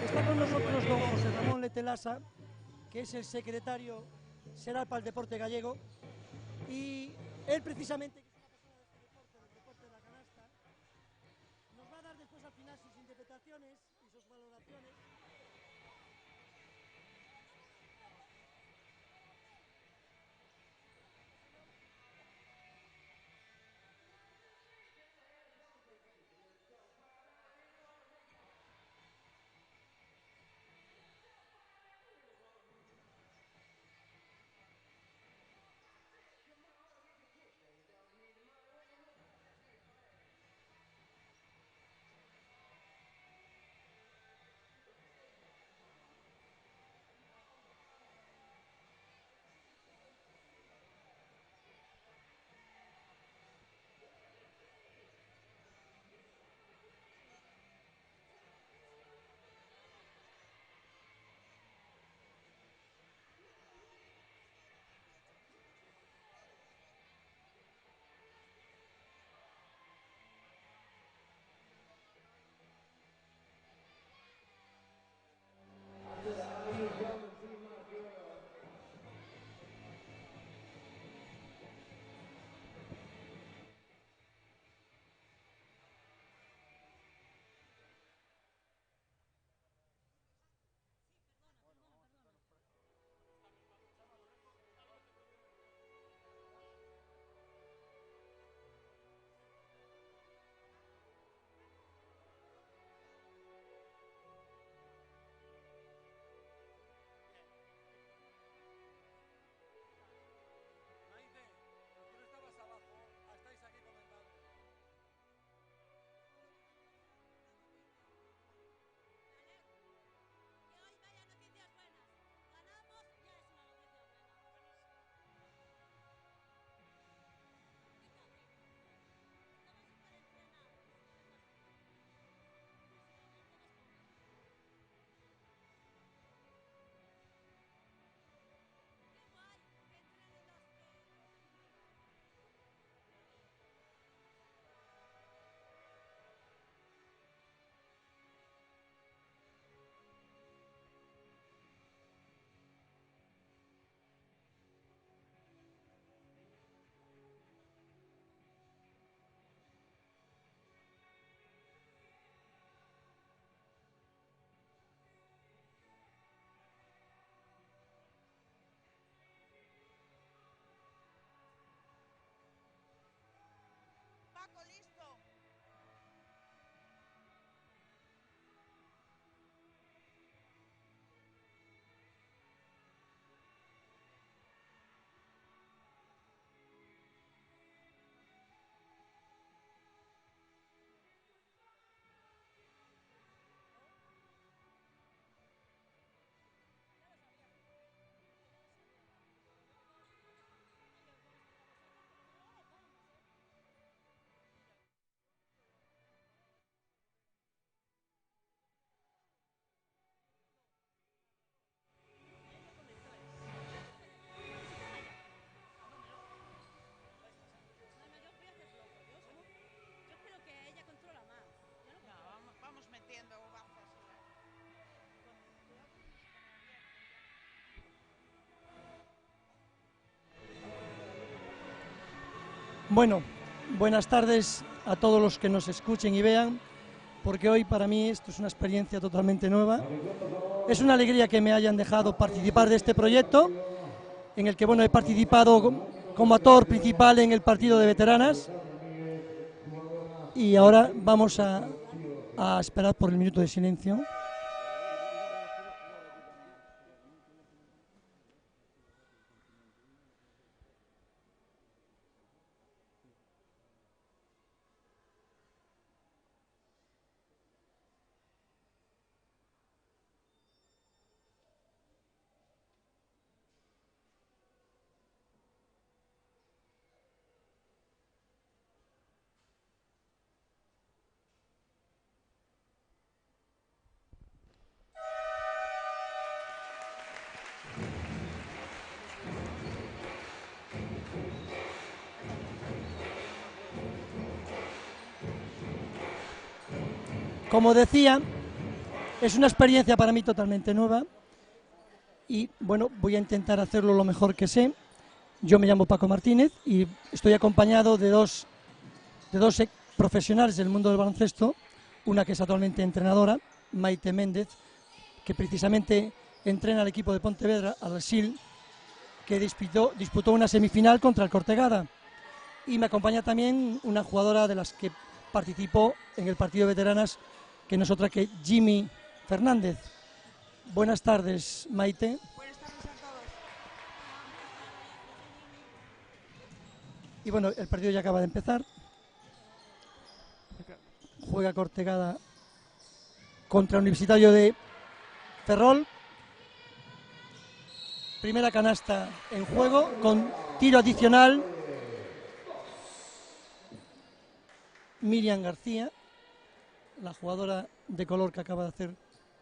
Está con nosotros don José Ramón Letelasa, que es el secretario xeral para el deporte gallego, y él precisamente, que es una persona de este deporte, del deporte de la canasta, nos va a dar después al final sus interpretaciones y sus valoraciones. Bueno, buenas tardes a todos los que nos escuchen y vean, porque hoy para mí esto es una experiencia totalmente nueva. Es una alegría que me hayan dejado participar de este proyecto, en el que bueno, he participado como actor principal en el partido de veteranas, y ahora vamos a esperar por el minuto de silencio. Como decía, es una experiencia para mí totalmente nueva y bueno, voy a intentar hacerlo lo mejor que sé. Yo me llamo Paco Martínez y estoy acompañado de dos profesionales del mundo del baloncesto, una que es actualmente entrenadora, Maite Méndez, que precisamente entrena al equipo de Pontevedra, al SIL, que disputó una semifinal contra el Cortegada. Y me acompaña también una jugadora de las que participó en el partido de veteranas, que no es otra que Jimmy Fernández. Buenas tardes, Maite. Buenas tardes a todos. Y bueno, el partido ya acaba de empezar. Juega Cortegada contra Universitario de Ferrol. Primera canasta en juego con tiro adicional. Miriam García, la jugadora de color que acaba de hacer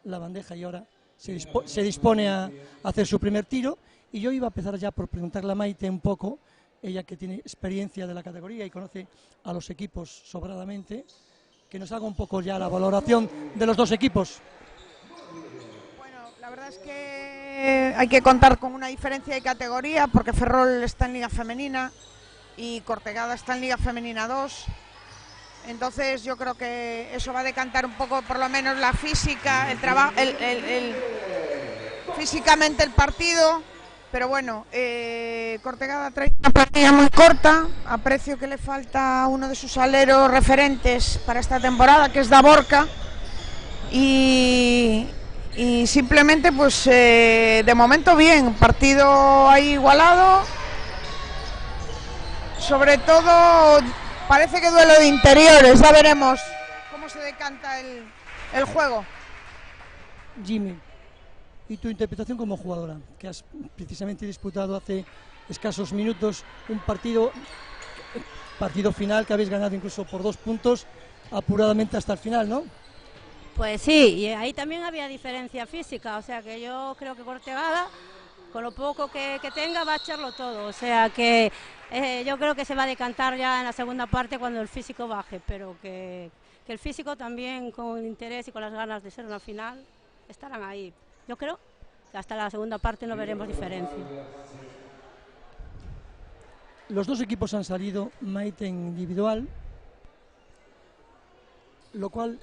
la bandeja y ahora se dispone a hacer su primer tiro. Y yo iba a empezar ya por preguntarle a Maite un poco, ella que tiene experiencia de la categoría y conoce a los equipos sobradamente, que nos haga un poco ya la valoración de los dos equipos. Bueno, la verdad es que hay que contar con una diferencia de categoría porque Ferrol está en Liga Femenina y Cortegada está en Liga Femenina 2. Entonces yo creo que eso va a decantar un poco, por lo menos la física, el trabajo, físicamente el partido. Pero bueno, Cortegada trae una plantilla muy corta. Aprecio que le falta a uno de sus aleros referentes para esta temporada, que es Davorca. Y simplemente, pues de momento bien, partido ahí igualado. Sobre todo, parece que duelo de interiores. Ya veremos cómo se decanta el juego. Jimmy, y tu interpretación como jugadora, que has precisamente disputado hace escasos minutos un partido final que habéis ganado incluso por 2 puntos, apuradamente hasta el final, ¿no? Pues sí, y ahí también había diferencia física, o sea que yo creo que Cortegada, con lo poco que tenga, va a echarlo todo, o sea que yo creo que se va a decantar ya en la segunda parte cuando el físico baje, pero que el físico también con el interés y con las ganas de ser una final estarán ahí. Yo creo que hasta la segunda parte no veremos diferencia. Los dos equipos han salido, Maite en individual, lo cual,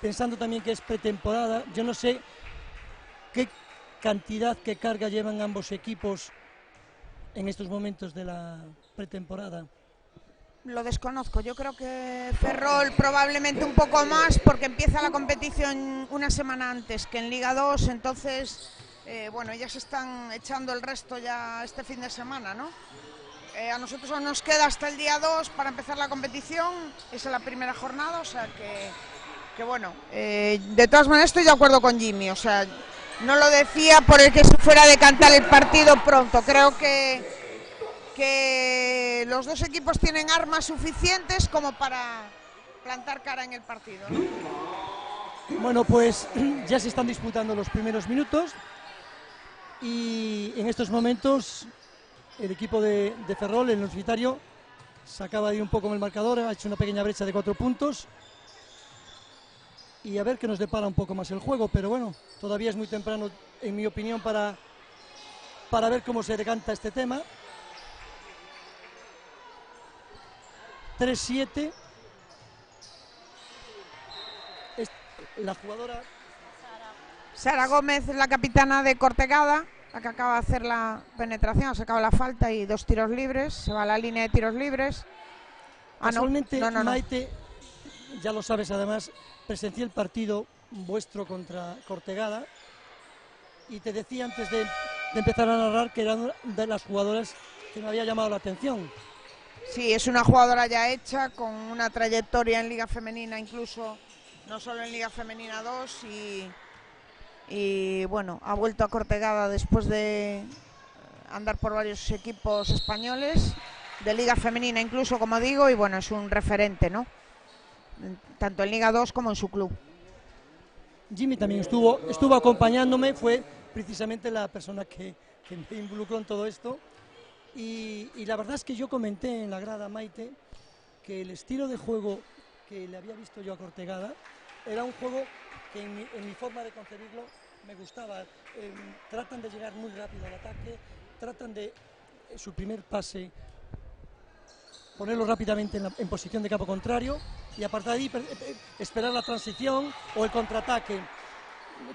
pensando también que es pretemporada, yo no sé qué cantidad, qué carga llevan ambos equipos en estos momentos de la pretemporada. Lo desconozco, yo creo que Ferrol probablemente un poco más porque empieza la competición una semana antes que en Liga 2, entonces bueno, ya se están echando el resto ya este fin de semana, ¿no? A nosotros aún nos queda hasta el día 2 para empezar la competición, esa es la primera jornada, o sea que bueno, de todas maneras estoy de acuerdo con Jimmy, o sea, no lo decía por el que se fuera a decantar el partido pronto, creo que los dos equipos tienen armas suficientes como para plantar cara en el partido, ¿no? Bueno, pues ya se están disputando los primeros minutos y en estos momentos el equipo de Ferrol, el Universitario, se acaba de ir un poco con el marcador, ha hecho una pequeña brecha de 4 puntos y a ver qué nos depara un poco más el juego, pero bueno, todavía es muy temprano, en mi opinión, para ver cómo se decanta este tema. 3-7. La jugadora Sara Gómez es la capitana de Cortegada, la que acaba de hacer la penetración, ha sacado la falta y 2 tiros libres, se va a la línea de tiros libres. Casualmente, no. Maite, ya lo sabes, además, presencié el partido vuestro contra Cortegada y te decía antes de empezar a narrar que era una de las jugadoras que me había llamado la atención. Sí, es una jugadora ya hecha, con una trayectoria en Liga Femenina incluso, no solo en Liga Femenina 2 y bueno, ha vuelto a Cortegada después de andar por varios equipos españoles, de Liga Femenina incluso, como digo, y bueno, es un referente, ¿no? Tanto en Liga 2 como en su club. Jimmy también estuvo acompañándome, fue precisamente la persona que me involucró en todo esto y la verdad es que yo comenté en la grada, Maite, que el estilo de juego que le había visto yo a Cortegada era un juego que en mi forma de concebirlo me gustaba. Tratan de llegar muy rápido al ataque, tratan de su primer pase ponerlo rápidamente en posición de campo contrario y a partir de ahí esperar la transición o el contraataque.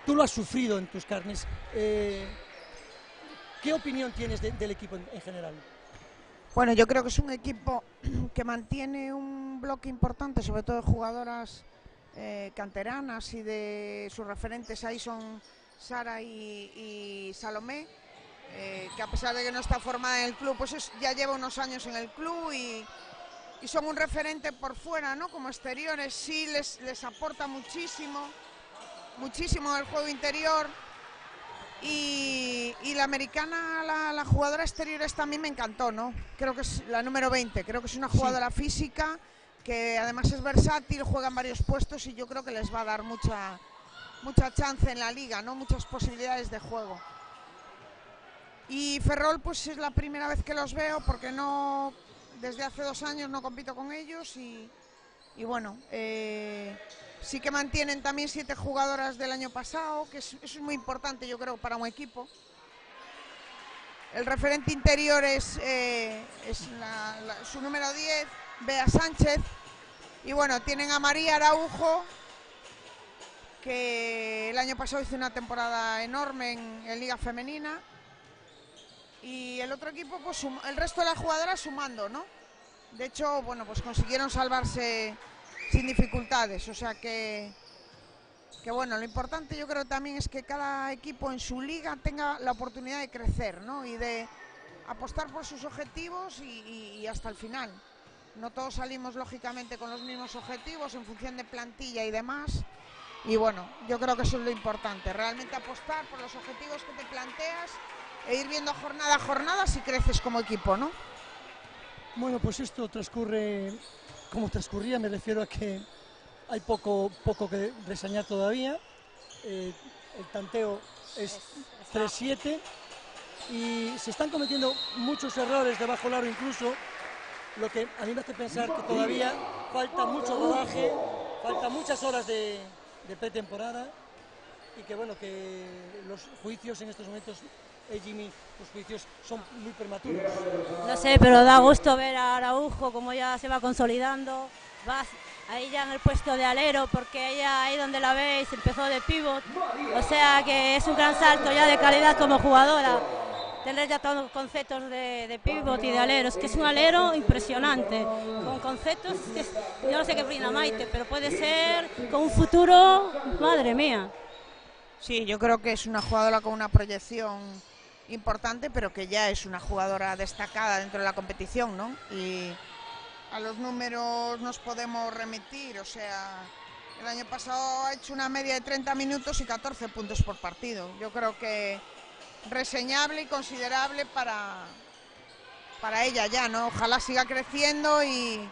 Tú lo has sufrido en tus carnes. ¿Qué opinión tienes del equipo en general? Bueno, yo creo que es un equipo que mantiene un bloque importante, sobre todo de jugadoras canteranas y de sus referentes ahí son Sara y Salomé, que a pesar de que no está formada en el club, pues ya lleva unos años en el club y son un referente por fuera, ¿no? Como exteriores sí les aporta muchísimo el juego interior. Y la americana, la jugadora exteriores también me encantó, ¿no? Creo que es la número 20, creo que es una jugadora física que además es versátil, juega en varios puestos y yo creo que les va a dar mucha chance en la liga, ¿no? Muchas posibilidades de juego. Y Ferrol pues es la primera vez que los veo porque no, desde hace 2 años no compito con ellos y bueno, sí que mantienen también 7 jugadoras del año pasado, que eso es muy importante yo creo para un equipo. El referente interior es su número 10, Bea Sánchez, y bueno, tienen a María Araujo, que el año pasado hizo una temporada enorme en Liga Femenina, y el otro equipo, pues el resto de las jugadoras sumando, ¿no? De hecho, bueno, pues consiguieron salvarse sin dificultades, o sea que bueno, lo importante yo creo también es que cada equipo en su liga tenga la oportunidad de crecer, ¿no? Y de apostar por sus objetivos y hasta el final. No todos salimos lógicamente con los mismos objetivos en función de plantilla y demás. Y bueno, yo creo que eso es lo importante, realmente apostar por los objetivos que te planteas e ir viendo jornada a jornada si creces como equipo, ¿no? Bueno, pues esto transcurre como transcurría, me refiero a que hay poco que reseñar todavía. El tanteo es 3-7 y se están cometiendo muchos errores de bajo largo incluso, lo que a mí me hace pensar que todavía falta mucho rodaje, falta muchas horas de pretemporada y que bueno, que los juicios en estos momentos, Jimmy, los juicios son muy prematuros. No sé, pero da gusto ver a Araujo como ya se va consolidando, va ahí ya en el puesto de alero, porque ella ahí donde la veis empezó de pívot, o sea que es un gran salto ya de calidad como jugadora, tener ya todos los conceptos de pívot y de alero, es que es un alero impresionante, con conceptos que yo no sé qué opina Maite, pero puede ser con un futuro, madre mía. Sí, yo creo que es una jugadora con una proyección importante, pero que ya es una jugadora destacada dentro de la competición, ¿no? Y a los números nos podemos remitir, o sea, el año pasado ha hecho una media de 30 minutos y 14 puntos por partido. Yo creo que reseñable y considerable para ella ya, ¿no? Ojalá siga creciendo y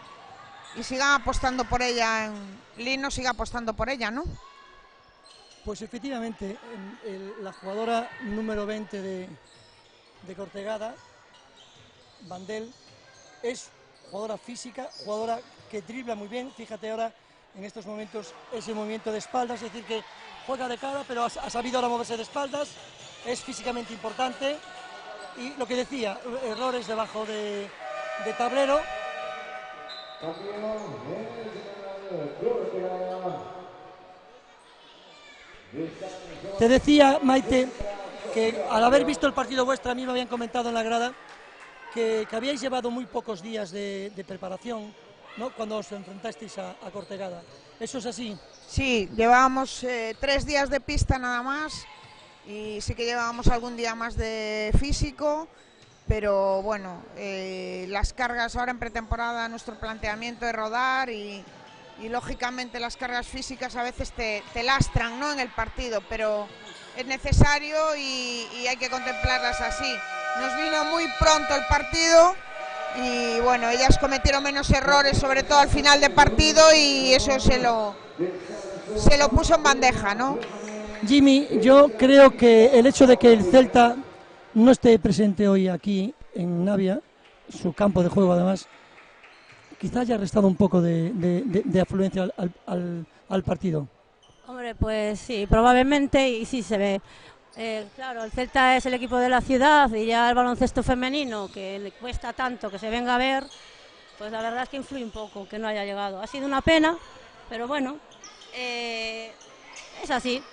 sigan apostando por ella, Lino siga apostando por ella, ¿no? Pues efectivamente, la jugadora número 20 de Cortegada, Bandel, es jugadora física, jugadora que dribla muy bien. Fíjate ahora en estos momentos ese movimiento de espaldas, es decir que juega de cara pero ha sabido ahora moverse de espaldas, es físicamente importante y lo que decía, errores debajo de tablero Te decía, Maite, que al haber visto el partido vuestro, a mí me habían comentado en la grada que habíais llevado muy pocos días de preparación, ¿no?, cuando os enfrentasteis a Cortegada. ¿Eso es así? Sí, llevábamos 3 días de pista nada más y sí que llevábamos algún día más de físico, pero bueno, las cargas ahora en pretemporada, nuestro planteamiento es rodar y lógicamente las cargas físicas a veces te lastran, ¿no?, en el partido, pero es necesario y hay que contemplarlas así. Nos vino muy pronto el partido y bueno, ellas cometieron menos errores, sobre todo al final de partido, y eso se lo puso en bandeja, ¿no? Jimmy, yo creo que el hecho de que el Celta no esté presente hoy aquí en Navia, su campo de juego además, quizás haya restado un poco de afluencia al partido. Hombre, pues sí, probablemente, y sí se ve. Claro, el Celta es el equipo de la ciudad y ya el baloncesto femenino, que le cuesta tanto que se venga a ver, pues la verdad es que influye un poco que no haya llegado. Ha sido una pena, pero bueno, es así.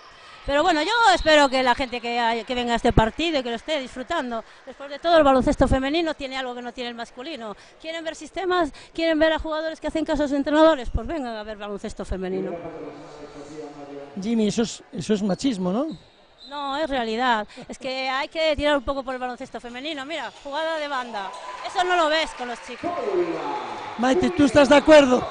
Pero bueno, yo espero que la gente que venga a este partido y que lo esté disfrutando. Después de todo, el baloncesto femenino tiene algo que no tiene el masculino. ¿Quieren ver sistemas? ¿Quieren ver a jugadores que hacen caso a sus entrenadores? Pues vengan a ver baloncesto femenino. Jimmy, eso es machismo, ¿no? No, es realidad. Es que hay que tirar un poco por el baloncesto femenino. Mira, jugada de banda. Eso no lo ves con los chicos. Maite, ¿tú estás de acuerdo?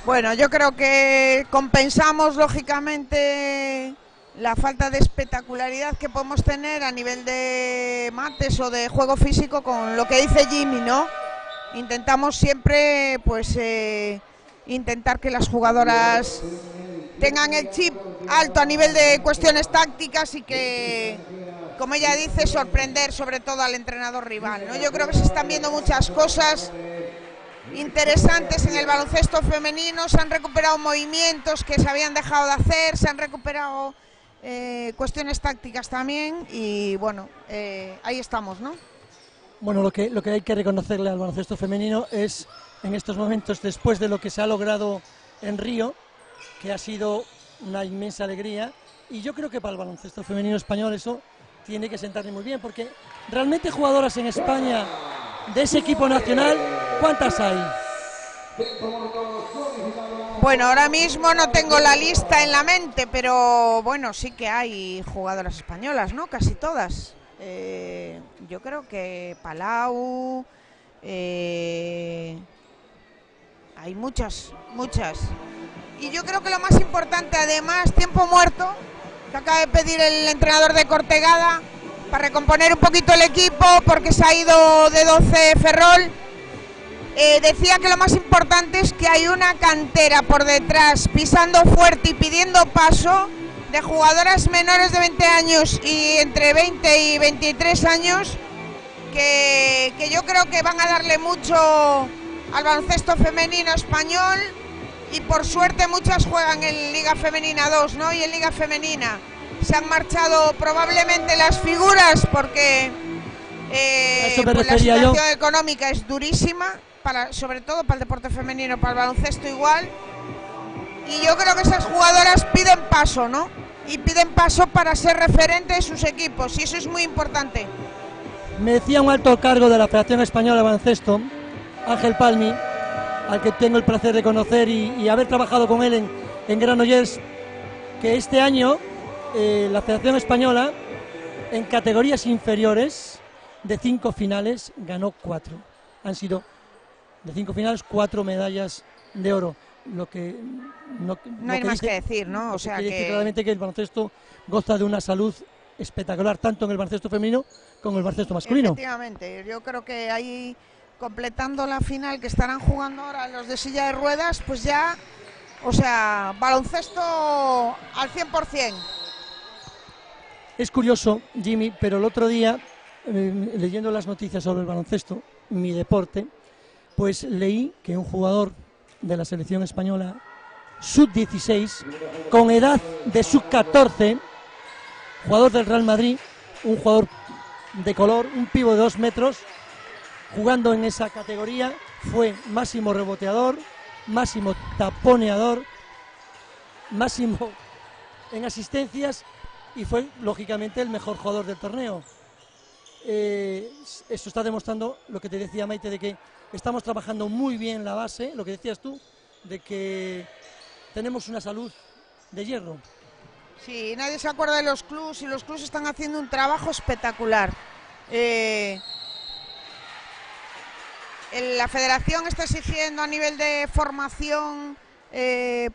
Bueno, yo creo que compensamos lógicamente la falta de espectacularidad que podemos tener a nivel de mates o de juego físico con lo que dice Jimmy, ¿no? Intentamos siempre, pues, intentar que las jugadoras tengan el chip alto a nivel de cuestiones tácticas y que, como ella dice, sorprender sobre todo al entrenador rival, ¿no? Yo creo que se están viendo muchas cosas interesantes en el baloncesto femenino, se han recuperado movimientos que se habían dejado de hacer, se han recuperado cuestiones tácticas también y bueno, ahí estamos, ¿no? Bueno, lo que hay que reconocerle al baloncesto femenino es, en estos momentos, después de lo que se ha logrado en Río, que ha sido una inmensa alegría, y yo creo que para el baloncesto femenino español eso tiene que sentarle muy bien, porque realmente jugadoras en España de ese equipo nacional, ¿cuántas hay? Bueno, ahora mismo no tengo la lista en la mente, pero bueno, sí que hay jugadoras españolas, ¿no? Casi todas. Yo creo que Palau, hay muchas. Y yo creo que lo más importante, además, tiempo muerto, que acaba de pedir el entrenador de Cortegada para recomponer un poquito el equipo, porque se ha ido de 12 Ferrol. Decía que lo más importante es que hay una cantera por detrás, pisando fuerte y pidiendo paso, de jugadoras menores de 20 años y entre 20 y 23 años, que yo creo que van a darle mucho al baloncesto femenino español. Y por suerte muchas juegan en Liga Femenina 2, ¿no? Y en Liga Femenina se han marchado probablemente las figuras porque pues la situación económica es durísima, sobre todo para el deporte femenino, para el baloncesto igual. Y yo creo que esas jugadoras piden paso, ¿no? Y piden paso para ser referente de sus equipos, y eso es muy importante. Me decía un alto cargo de la Federación Española de Baloncesto, Ángel Palmi, al que tengo el placer de conocer y haber trabajado con él en Granollers, que este año la Federación Española, en categorías inferiores, de 5 finales, ganó 4. Han sido de 5 finales 4 medallas de oro. Lo que no hay más que decir, ¿no? O sea, Efectivamente, yo creo que ahí, completando la final que estarán jugando ahora los de silla de ruedas, pues ya, o sea, baloncesto al 100%. Es curioso, Jimmy, pero el otro día, leyendo las noticias sobre el baloncesto, mi deporte, pues leí que un jugador de la selección española sub-16, con edad de sub-14, jugador del Real Madrid, un jugador de color, un pivo de 2 metros, jugando en esa categoría, fue máximo reboteador, máximo taponeador, máximo en asistencias y fue lógicamente el mejor jugador del torneo. Eso está demostrando lo que te decía Maite, de que estamos trabajando muy bien la base, lo que decías tú, de que tenemos una salud de hierro. Sí, nadie se acuerda de los clubs y los clubs están haciendo un trabajo espectacular. La federación está exigiendo a nivel de formación,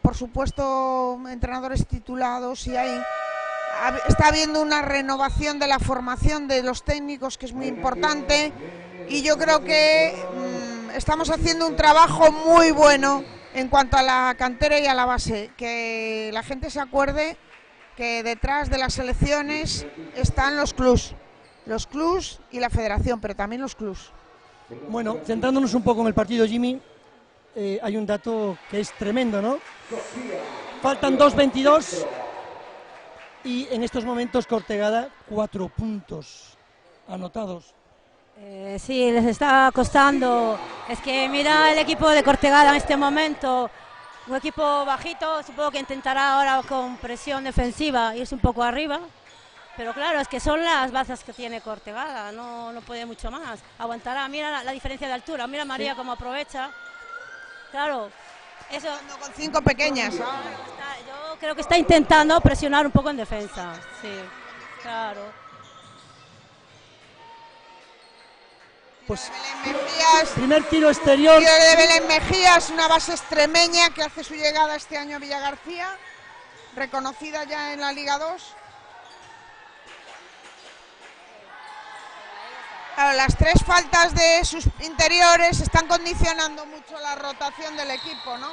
por supuesto, entrenadores titulados y está habiendo una renovación de la formación de los técnicos que es muy importante y yo creo que estamos haciendo un trabajo muy bueno en cuanto a la cantera y a la base, que la gente se acuerde que detrás de las selecciones están los clubs y la federación, pero también los clubs. Bueno, centrándonos un poco en el partido, Jimmy, hay un dato que es tremendo, ¿no? Faltan 2:22 y en estos momentos Cortegada 4 puntos anotados. Sí, les está costando. Es que mira el equipo de Cortegada en este momento, un equipo bajito, supongo que intentará ahora con presión defensiva irse un poco arriba. Pero claro, es que son las bazas que tiene Cortegada, no puede mucho más. Aguantará, mira la diferencia de altura, mira María cómo aprovecha. Claro, eso... Con 5 pequeñas. Yo creo que está intentando presionar un poco en defensa, sí, claro. Pues Mejías, primer tiro exterior. Tiro de Belén Mejías, una base extremeña que hace su llegada este año a Villagarcía, reconocida ya en la Liga 2. Claro, las 3 faltas de sus interiores están condicionando mucho la rotación del equipo, ¿no?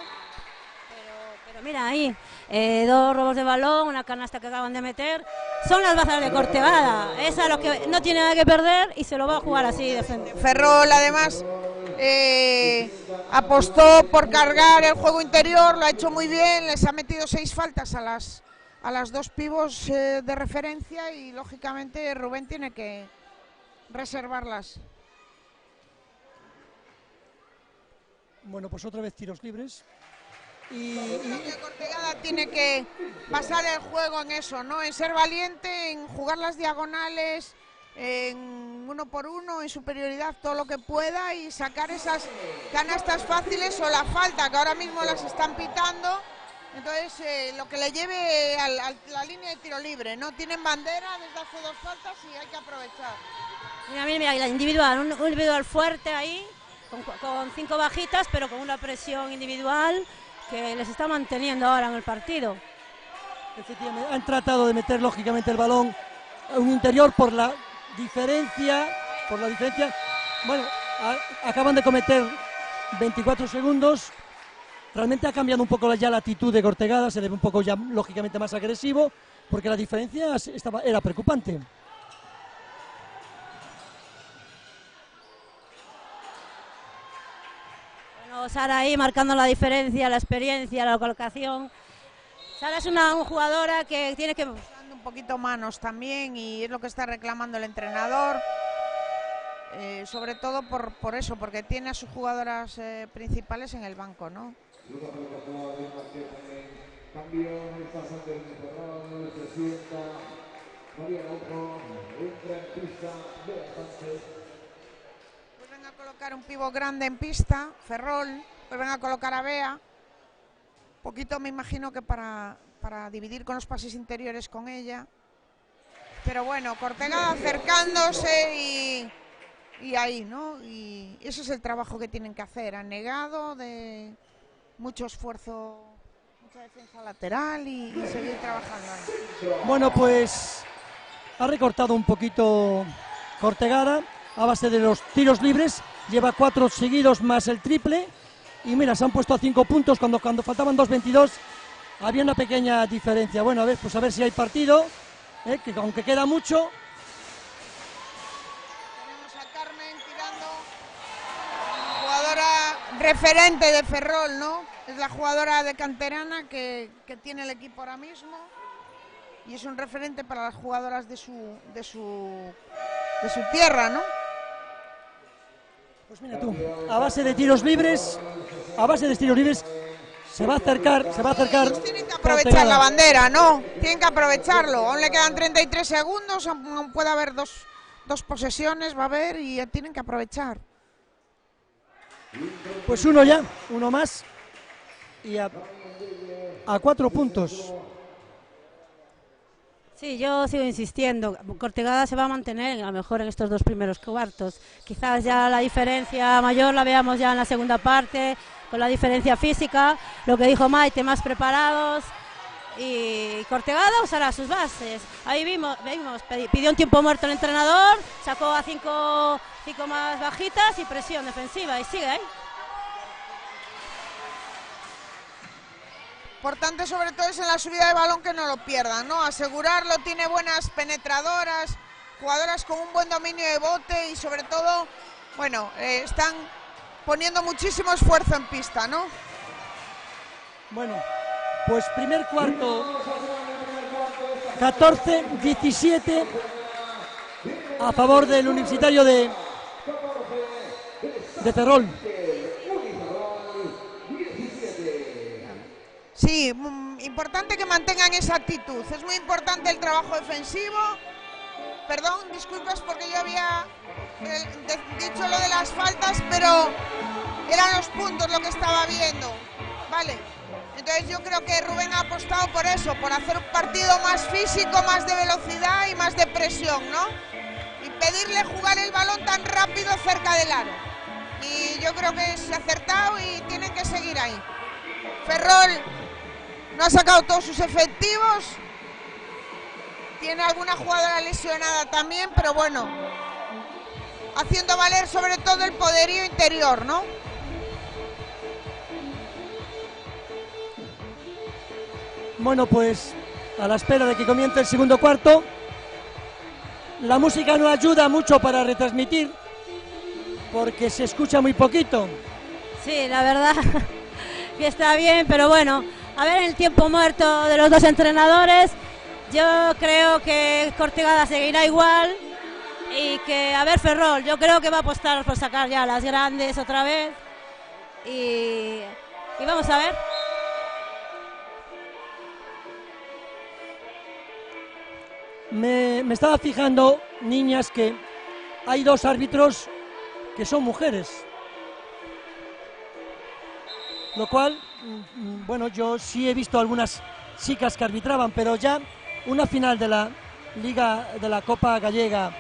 Pero mira ahí, 2 robos de balón, una canasta que acaban de meter, son las bazas de Cortegada, esa es lo que no tiene nada que perder y se lo va a jugar así de frente. Ferrol además apostó por cargar el juego interior, lo ha hecho muy bien, les ha metido 6 faltas a las 2 pivos de referencia y lógicamente Rubén tiene que reservarlas. Bueno, pues otra vez tiros libres. Y Cortegada tiene que basar el juego en eso, ¿no? En ser valiente, en jugar las diagonales, en 1 por 1, en superioridad todo lo que pueda y sacar esas canastas fáciles o la falta que ahora mismo las están pitando. Entonces lo que le lleve a la línea de tiro libre, ¿no? Tienen bandera desde hace 2 faltas y hay que aprovechar. Mira, la individual, un individual fuerte ahí, con 5 bajitas, pero con una presión individual que les está manteniendo ahora en el partido. Efectivamente, han tratado de meter lógicamente el balón a un interior por la diferencia. Bueno, acaban de cometer 24 segundos. Realmente ha cambiado un poco ya la actitud de Cortegada, se le ve un poco ya lógicamente más agresivo, porque la diferencia era preocupante. Sara ahí marcando la diferencia, la experiencia, la colocación. Sara es una jugadora que tiene que... Un poquito manos también y es lo que está reclamando el entrenador, sobre todo por eso, porque tiene a sus jugadoras principales en el banco, ¿no? Vuelven a colocar un pívot grande en pista, Ferrol, vuelven a colocar a Bea, poquito me imagino que para dividir con los pases interiores con ella, pero bueno, Cortegada acercándose y ahí, ¿no? Y ese es el trabajo que tienen que hacer, han negado de mucho esfuerzo, mucha defensa lateral y seguir trabajando ahí. Bueno, pues ha recortado un poquito Cortegada a base de los tiros libres, lleva 4 seguidos más el triple y mira, se han puesto a 5 puntos cuando faltaban 2:22. Había una pequeña diferencia. Bueno, pues a ver si hay partido, que aunque queda mucho. Tenemos a Carmen tirando, jugadora referente de Ferrol, ¿no? Es la jugadora de canterana que tiene el equipo ahora mismo y es un referente para las jugadoras de su tierra, ¿no? Pues mira tú, a base de tiros libres, se va a acercar. Ellos tienen que aprovechar la bandera, ¿no? Tienen que aprovecharlo. Aún le quedan 33 segundos, aún puede haber dos posesiones, va a haber, y tienen que aprovechar. Pues uno más, y a 4 puntos. Sí, yo sigo insistiendo, Cortegada se va a mantener a lo mejor en estos 2 primeros cuartos. Quizás ya la diferencia mayor la veamos ya en la segunda parte, con la diferencia física, lo que dijo Maite, más preparados, y Cortegada usará sus bases. Ahí vimos, pidió un tiempo muerto el entrenador, sacó a 5 más bajitas y presión defensiva, y sigue ahí. Importante sobre todo es en la subida de balón que no lo pierdan, ¿no? Asegurarlo, tiene buenas penetradoras, jugadoras con un buen dominio de bote y sobre todo, bueno, están poniendo muchísimo esfuerzo en pista, ¿no? Bueno, pues primer cuarto, 14-17 a favor del Universitario de Ferrol. Sí, importante que mantengan esa actitud. Es muy importante el trabajo defensivo. Perdón, disculpas porque yo había dicho lo de las faltas, pero eran los puntos lo que estaba viendo. Vale. Entonces yo creo que Rubén ha apostado por eso, por hacer un partido más físico, más de velocidad y más de presión, ¿no? Y pedirle jugar el balón tan rápido cerca del aro. Y yo creo que es acertado y tienen que seguir ahí. Ferrol no ha sacado todos sus efectivos, tiene alguna jugadora lesionada también, pero bueno, haciendo valer sobre todo el poderío interior, ¿no? Bueno, pues a la espera de que comience el segundo cuarto, la música no ayuda mucho para retransmitir, porque se escucha muy poquito. Sí, la verdad que está bien, pero bueno, a ver el tiempo muerto de los 2 entrenadores, yo creo que Cortegada seguirá igual y que, a ver, Ferrol, yo creo que va a apostar por sacar ya las grandes otra vez y vamos a ver. Me estaba fijando, niñas, que hay 2 árbitros que son mujeres. Lo cual, bueno, yo sí he visto algunas chicas que arbitraban, pero ya una final de la Liga de la Copa Gallega,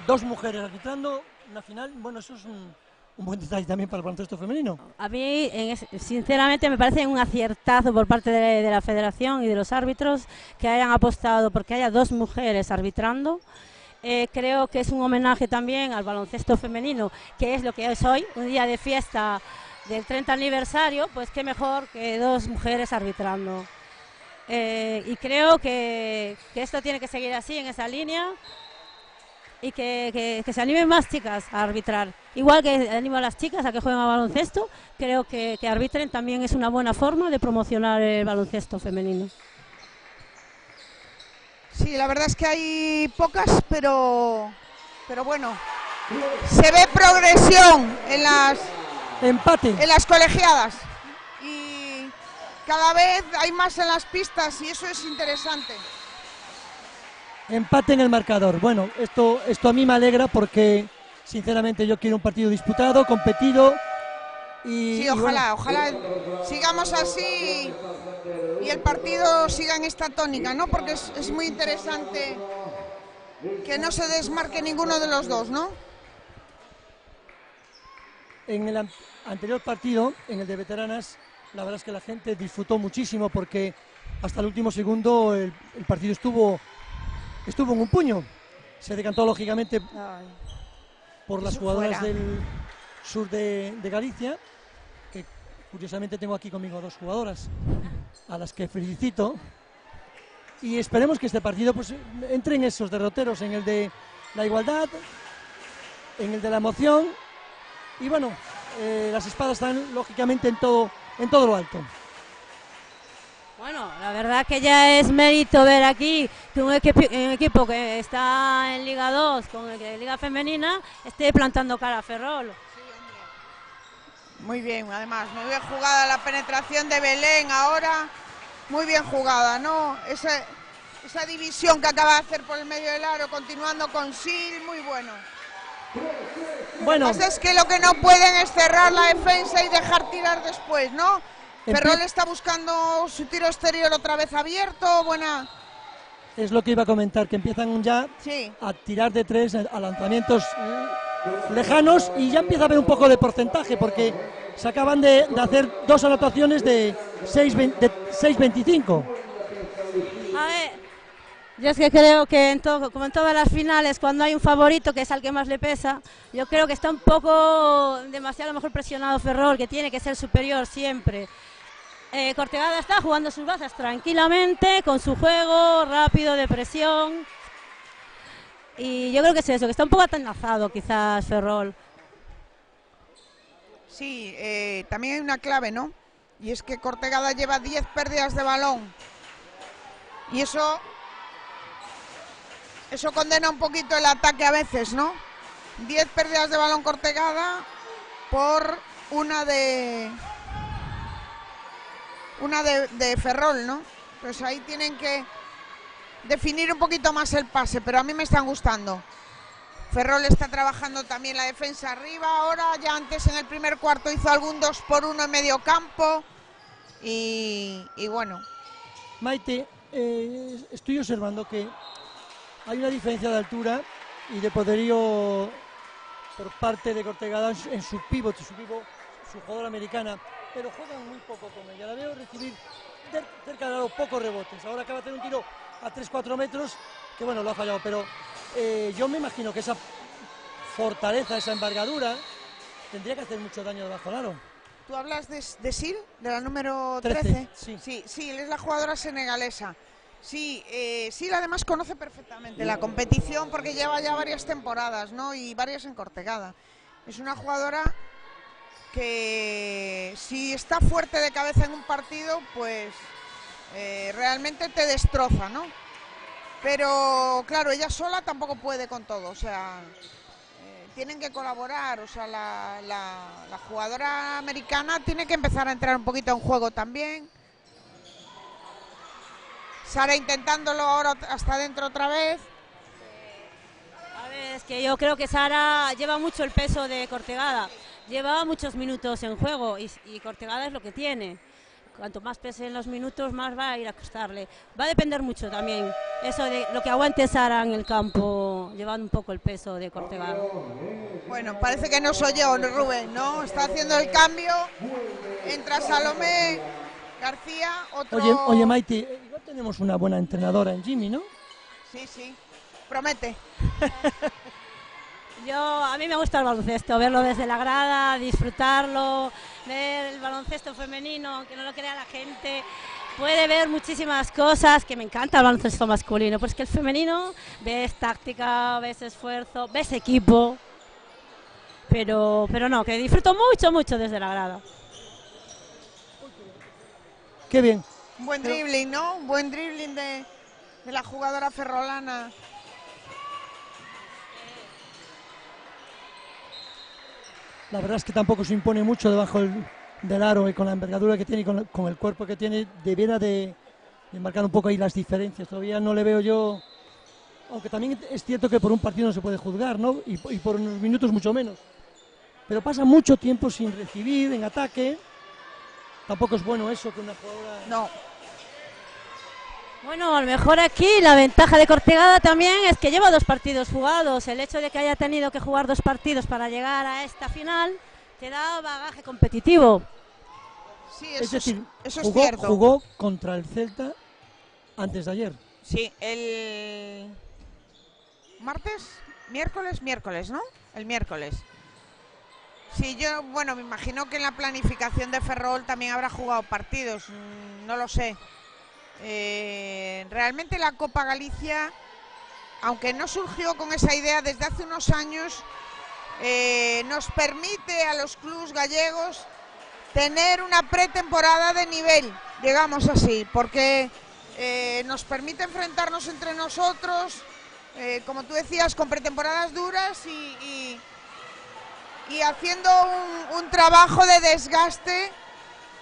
2 mujeres arbitrando, una final, bueno, eso es un buen detalle también para el baloncesto femenino. A mí, sinceramente, me parece un aciertazo por parte de la federación y de los árbitros que hayan apostado porque haya 2 mujeres arbitrando. Creo que es un homenaje también al baloncesto femenino, que es lo que es hoy, un día de fiesta del 30 aniversario, pues qué mejor que 2 mujeres arbitrando. Y creo que esto tiene que seguir así, en esa línea, y que se animen más chicas a arbitrar. Igual que animo a las chicas a que jueguen a baloncesto, creo que arbitren también es una buena forma de promocionar el baloncesto femenino. Sí, la verdad es que hay pocas, pero bueno, se ve progresión en las colegiadas y cada vez hay más en las pistas y eso es interesante. Empate en el marcador. Bueno, esto a mí me alegra porque sinceramente yo quiero un partido disputado, competido y sí, ojalá sigamos así y el partido siga en esta tónica, ¿no? Porque es muy interesante que no se desmarque ninguno de los 2, ¿no? En el anterior partido, en el de veteranas, la verdad es que la gente disfrutó muchísimo porque hasta el último segundo el partido estuvo en un puño. Se decantó lógicamente por las jugadoras del sur de Galicia, que curiosamente tengo aquí conmigo 2 jugadoras a las que felicito, y esperemos que este partido pues entre en esos derroteros, en el de la igualdad, en el de la emoción, y bueno, las espadas están lógicamente en todo lo alto. Bueno, la verdad que ya es mérito ver aquí que un equipo que está en Liga 2 con Liga Femenina esté plantando cara a Ferrol. Sí, Muy bien, además, muy bien jugada la penetración de Belén ahora, muy bien jugada, ¿no? Esa división que acaba de hacer por el medio del aro, continuando con Sil, muy bueno. Bueno, Lo que pasa es que lo que no pueden es cerrar la defensa y dejar tirar después, ¿no? Ferrol está buscando su tiro exterior otra vez abierto, buena. es lo que iba a comentar, que empiezan ya Sí. a tirar de tres, a lanzamientos lejanos, y ya empieza a haber un poco de porcentaje, porque se acaban de hacer 2 anotaciones de 6-25. A ver, yo es que creo que como en todas las finales, cuando hay un favorito que es al que más le pesa, yo creo que está un poco demasiado mejor presionado Ferrol, que tiene que ser superior siempre. Cortegada está jugando sus bazas tranquilamente, con su juego rápido de presión. Y yo creo que es eso, que está un poco atenazado quizás Ferrol. Sí, también hay una clave, ¿no? Y es que Cortegada lleva 10 pérdidas de balón. Y eso condena un poquito el ataque a veces, ¿no? 10 pérdidas de balón Cortegada por una de Ferrol, ¿no? Pues ahí tienen que definir un poquito más el pase, pero a mí me están gustando. Ferrol está trabajando también la defensa arriba ahora, ya antes en el primer cuarto hizo algún 2-1 en medio campo y bueno. Maite, estoy observando que hay una diferencia de altura y de poderío por parte de Cortegada en su pívot, su jugadora americana, pero juegan muy poco con ella. La veo recibir cerca de los pocos rebotes. Ahora acaba de hacer un tiro a 3-4 metros, que bueno, lo ha fallado, pero yo me imagino que esa fortaleza, esa envergadura, tendría que hacer mucho daño debajo del aro. ¿Tú hablas de Sil, de la número 13? Sí, es la jugadora senegalesa. Sí, Sil además conoce perfectamente la competición porque lleva ya varias temporadas, ¿no? Y varias en Cortegada. Es una jugadora que si está fuerte de cabeza en un partido, pues realmente te destroza, ¿no? Pero claro, ella sola tampoco puede con todo, o sea, tienen que colaborar, o sea, la jugadora americana tiene que empezar a entrar un poquito en juego también. Sara intentándolo ahora hasta adentro otra vez. A ver, es que yo creo que Sara lleva mucho el peso de Cortegada, lleva muchos minutos en juego y Cortegada es lo que tiene. Cuanto más pesen los minutos, más va a ir a costarle. Va a depender mucho también eso de lo que aguante Sara en el campo, llevando un poco el peso de Cortegada. Bueno, parece que no soy yo, Rubén, ¿no? Está haciendo el cambio. Entra Salomé García, otro... Oye, Maite, igual tenemos una buena entrenadora en Jimmy, ¿no? Sí, promete. A mí me gusta el baloncesto, verlo desde la grada, disfrutarlo, ver el baloncesto femenino, aunque no lo crea la gente, puede ver muchísimas cosas, que me encanta el baloncesto masculino, pues que el femenino ves táctica, ves esfuerzo, ves equipo, pero no, que disfruto mucho desde la grada. Qué bien. Un buen dribbling, ¿no? Un buen dribbling de la jugadora ferrolana. La verdad es que tampoco se impone mucho debajo del aro y con la envergadura que tiene y con el cuerpo que tiene, debiera de marcar un poco ahí las diferencias. Todavía no le veo yo, aunque también es cierto que por un partido no se puede juzgar, ¿no? Y por unos minutos mucho menos. Pero pasa mucho tiempo sin recibir en ataque. Tampoco es bueno eso que una jugadora... No. Bueno, a lo mejor aquí la ventaja de Cortegada también es que lleva 2 partidos jugados. El hecho de que haya tenido que jugar 2 partidos para llegar a esta final te da bagaje competitivo. Sí, eso es cierto. Jugó contra el Celta antes de ayer. Sí, el miércoles, ¿no? El miércoles. Sí, yo, bueno, me imagino que en la planificación de Ferrol también habrá jugado partidos, no lo sé. Realmente la Copa Galicia, aunque no surgió con esa idea desde hace unos años, nos permite a los clubes gallegos tener una pretemporada de nivel, digamos así, porque nos permite enfrentarnos entre nosotros, como tú decías, con pretemporadas duras y y haciendo un trabajo de desgaste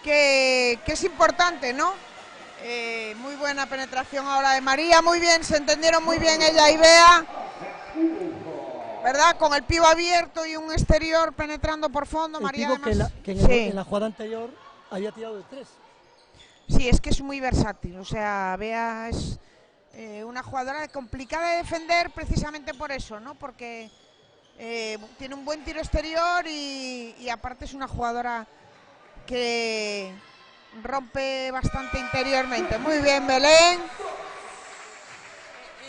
que es importante, ¿no? Muy buena penetración ahora de María, muy bien, se entendieron muy bien ella y Bea, ¿verdad? Con el pivo abierto y un exterior penetrando por fondo. María Digo además, que en la jugada anterior había tirado de 3. sí, es que es muy versátil, o sea, Bea es una jugadora complicada de defender precisamente por eso, ¿no? Porque tiene un buen tiro exterior y aparte es una jugadora que rompe bastante interiormente. Muy bien, Belén.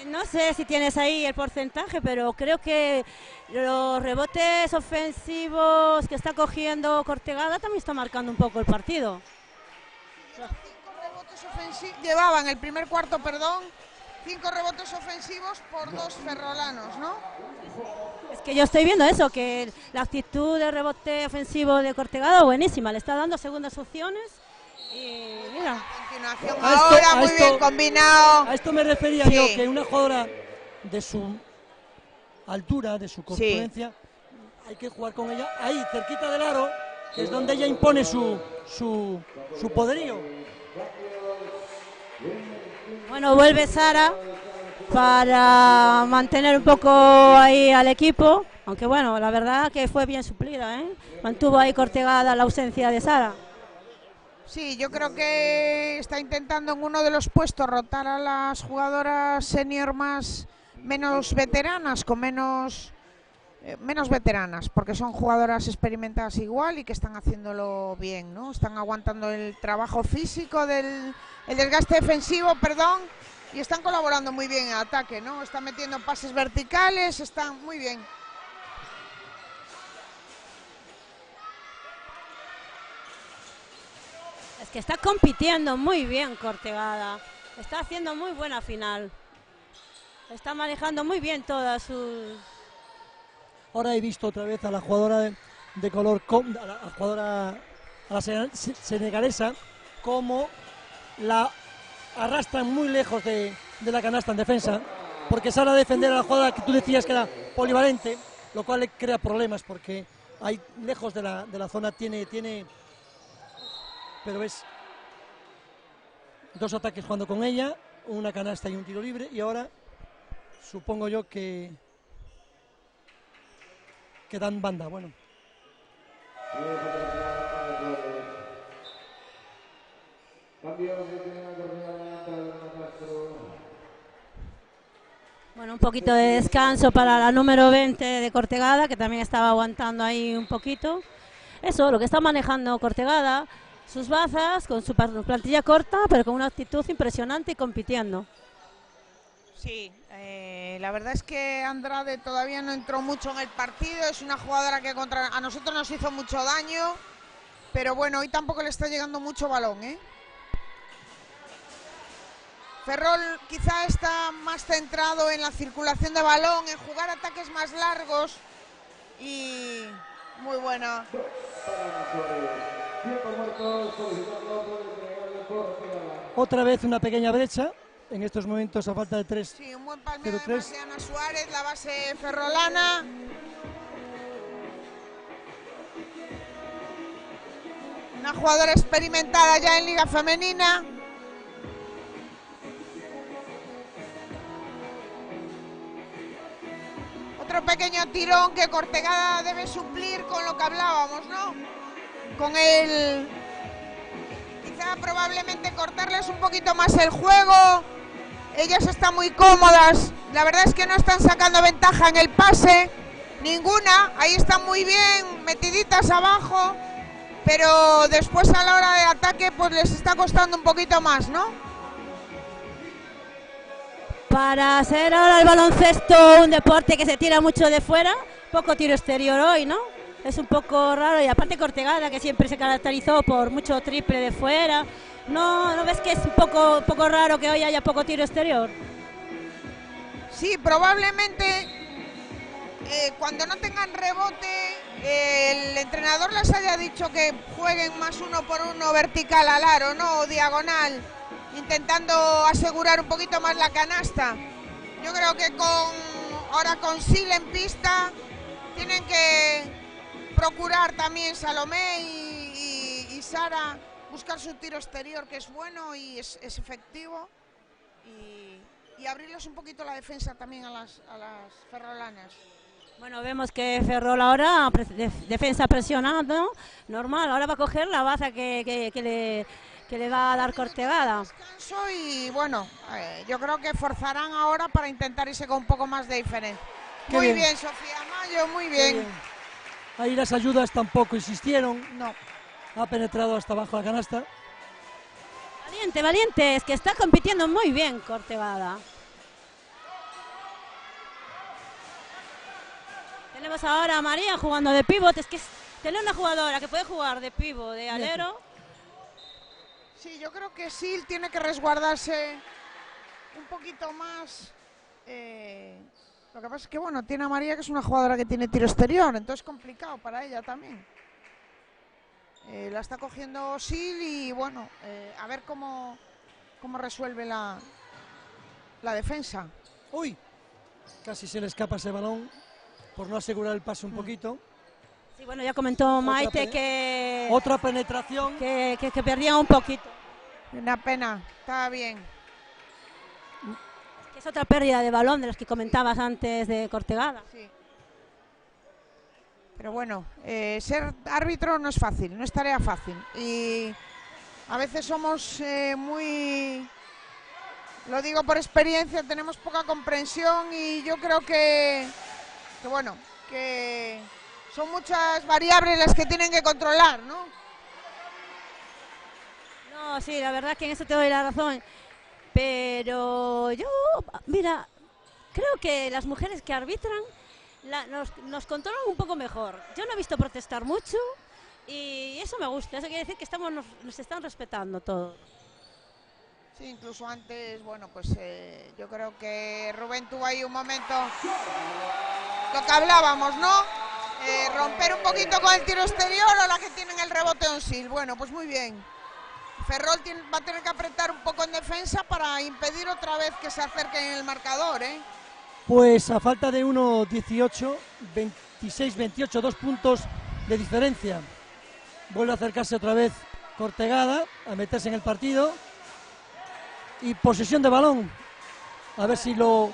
No sé si tienes ahí el porcentaje, pero creo que los rebotes ofensivos que está cogiendo Cortegada también está marcando un poco el partido. Llevaban el primer cuarto, 5 rebotes ofensivos por 2 ferrolanos, ¿no? Es que yo estoy viendo eso, que la actitud de rebote ofensivo de Cortegada buenísima, le está dando segundas opciones y mira. Continuación ahora, muy bien combinado. A esto me refería yo, que una jugadora de su altura, de su corpulencia, hay que jugar con ella ahí, cerquita del aro, que es donde ella impone su poderío. Bueno, vuelve Sara para mantener un poco ahí al equipo, aunque bueno, la verdad que fue bien suplida, ¿eh? Mantuvo ahí Cortegada la ausencia de Sara. Sí, yo creo que está intentando en uno de los puestos rotar a las jugadoras senior menos veteranas, con menos veteranas, porque son jugadoras experimentadas igual y que están haciéndolo bien, ¿no? Están aguantando el trabajo físico el desgaste defensivo, y están colaborando muy bien en ataque, ¿no? Están metiendo pases verticales, están muy bien. Es que está compitiendo muy bien Cortegada, está haciendo muy buena final, está manejando muy bien todas sus... Ahora he visto otra vez a la jugadora de color, a la senegalesa, como la arrastran muy lejos de la canasta en defensa, porque sale a defender a la jugadora que tú decías que era polivalente, lo cual le crea problemas porque ahí lejos de la zona tiene, pero es 2 ataques jugando con ella, una canasta y un tiro libre, y ahora supongo yo que dan banda. Bueno, un poquito de descanso para la número 20 de Cortegada, que también estaba aguantando ahí un poquito. Eso, lo que está manejando Cortegada, sus bazas, con su plantilla corta, pero con una actitud impresionante y compitiendo. Sí, la verdad es que Andrade todavía no entró mucho en el partido, es una jugadora que a nosotros nos hizo mucho daño, pero bueno, hoy tampoco le está llegando mucho balón, ¿eh? Ferrol quizá está más centrado en la circulación de balón, en jugar ataques más largos y muy buena. Otra vez una pequeña brecha. En estos momentos a falta de 3. Sí, un buen palmeo de Ana Suárez, la base ferrolana. Una jugadora experimentada ya en Liga Femenina. Otro pequeño tirón que Cortegada debe suplir con lo que hablábamos, ¿no? Con el... Quizá probablemente cortarles un poquito más el juego. Ellas están muy cómodas, la verdad es que no están sacando ventaja en el pase, ninguna, ahí están muy bien, metiditas abajo, pero después a la hora de ataque pues les está costando un poquito más, ¿no? Para hacer ahora el baloncesto un deporte que se tira mucho de fuera, poco tiro exterior hoy, ¿no? Es un poco raro, y aparte Cortegada, que siempre se caracterizó por mucho triple de fuera. ¿No ves que es un poco raro que hoy haya poco tiro exterior? Sí, probablemente cuando no tengan rebote el entrenador les haya dicho que jueguen más 1 por 1 vertical al aro, ¿no? O diagonal, intentando asegurar un poquito más la canasta. Yo creo que ahora con Sil en pista tienen que procurar también Salomé y Sara buscar su tiro exterior, que es bueno y es efectivo, y abrirles un poquito la defensa también a las ferrolanas. Bueno, vemos que Ferrol ahora, defensa presionando, normal, ahora va a coger la baza que le va a dar Cortegada. Descanso y bueno, yo creo que forzarán ahora para intentar irse con un poco más de diferencia. Muy bien, Sofía Mayo, muy bien. Ahí las ayudas tampoco insistieron. No. Ha penetrado hasta abajo la canasta. Valiente, valiente, es que está compitiendo muy bien Cortegada. Tenemos ahora a María jugando de pívot, es que tener una jugadora que puede jugar de pívot, de alero. Sí, yo creo que Sil tiene que resguardarse un poquito más. Lo que pasa es que, bueno, tiene a María, que es una jugadora que tiene tiro exterior, entonces es complicado para ella también. La está cogiendo Sil y, bueno, a ver cómo resuelve la defensa. Uy, casi se le escapa ese balón por no asegurar el pase un poquito. Sí, bueno, ya comentó Maite que... Otra penetración. Que perdía un poquito. Una pena, estaba bien. Es otra pérdida de balón de los que comentabas antes de Cortegada. Sí. Pero bueno, ser árbitro no es fácil, no es tarea fácil. Y a veces somos muy... Lo digo por experiencia, tenemos poca comprensión y yo creo que bueno, que son muchas variables las que tienen que controlar, ¿no? No, sí, la verdad es que en eso te doy la razón. Pero yo, mira, creo que las mujeres que arbitran nos controlan un poco mejor. Yo no he visto protestar mucho y eso me gusta. Eso quiere decir que nos están respetando todos. Sí, incluso antes, bueno, pues yo creo que Rubén tuvo ahí un momento, lo que hablábamos, ¿no? Romper un poquito con el tiro exterior o la que tienen el rebote en Sil. Bueno, pues muy bien. Ferrol va a tener que apretar un poco en defensa para impedir otra vez que se acerquen en el marcador, ¿eh? Pues a falta de 1-18, 26-28, 2 puntos de diferencia. Vuelve a acercarse otra vez Cortegada, a meterse en el partido. Y posesión de balón. A ver si lo...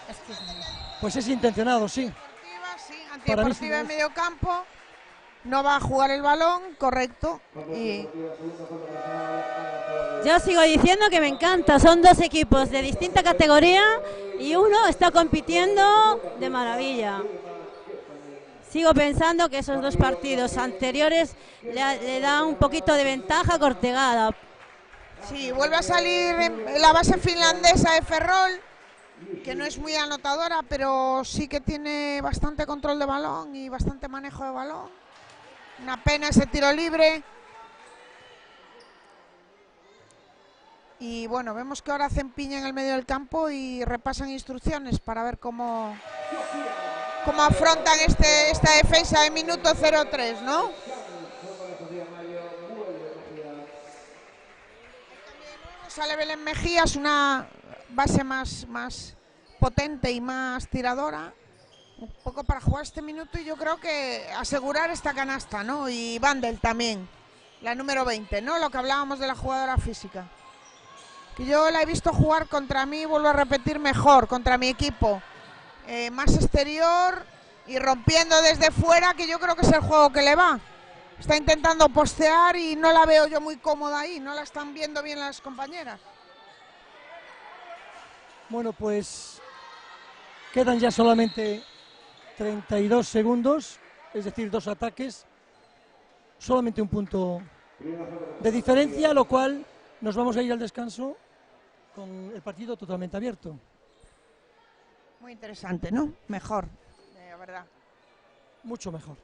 Pues es intencionado, sí. Antideportiva en medio campo. No va a jugar el balón, correcto. Y... Yo sigo diciendo que me encanta. Son dos equipos de distinta categoría y uno está compitiendo de maravilla. Sigo pensando que esos dos partidos anteriores le dan un poquito de ventaja a Cortegada. Sí, vuelve a salir la base finlandesa de Ferrol, que no es muy anotadora, pero sí que tiene bastante control de balón y bastante manejo de balón. Una pena ese tiro libre. Y bueno, vemos que ahora hacen piña en el medio del campo y repasan instrucciones para ver cómo afrontan esta defensa de minuto 0-3, ¿no? Sale Belén Mejías, una base más potente y más tiradora, un poco para jugar este minuto y yo creo que asegurar esta canasta, ¿no? Y Vandel también, la número 20, ¿no? Lo que hablábamos de la jugadora física. Que yo la he visto jugar contra mí, vuelvo a repetir, mejor, contra mi equipo. Más exterior y rompiendo desde fuera, que yo creo que es el juego que le va. Está intentando postear y no la veo yo muy cómoda ahí, no la están viendo bien las compañeras. Bueno, pues quedan ya solamente 32 segundos, es decir, 2 ataques, solamente un punto de diferencia, lo cual nos vamos a ir al descanso con el partido totalmente abierto. Muy interesante, ¿no? Mejor, la verdad. Mucho mejor.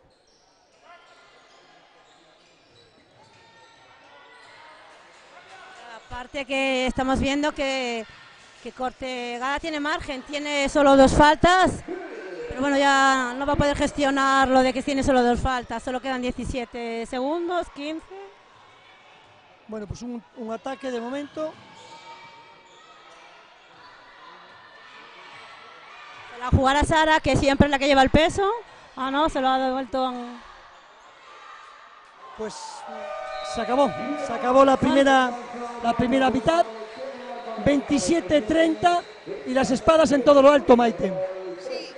Aparte que estamos viendo que Cortegada tiene margen, tiene solo 2 faltas, pero bueno, ya no va a poder gestionar lo de que tiene solo 2 faltas, solo quedan 17 segundos, 15. Bueno, pues un ataque de momento. Se la jugará Sara, que siempre es la que lleva el peso. Ah, no, se lo ha devuelto Pues se acabó la primera mitad, 27-30 y las espadas en todo lo alto, Maite. Sí,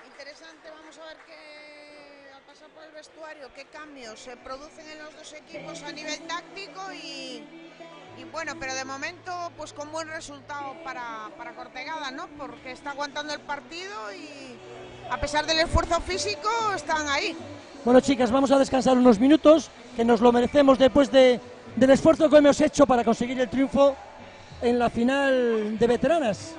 interesante, vamos a ver que al pasar por el vestuario, qué cambios se producen en los dos equipos a nivel táctico y bueno, pero de momento pues con buen resultado para Cortegada, ¿no? Porque está aguantando el partido y a pesar del esfuerzo físico están ahí. Bueno, chicas, vamos a descansar unos minutos, que nos lo merecemos después del esfuerzo que hemos hecho para conseguir el triunfo en la final de veteranas.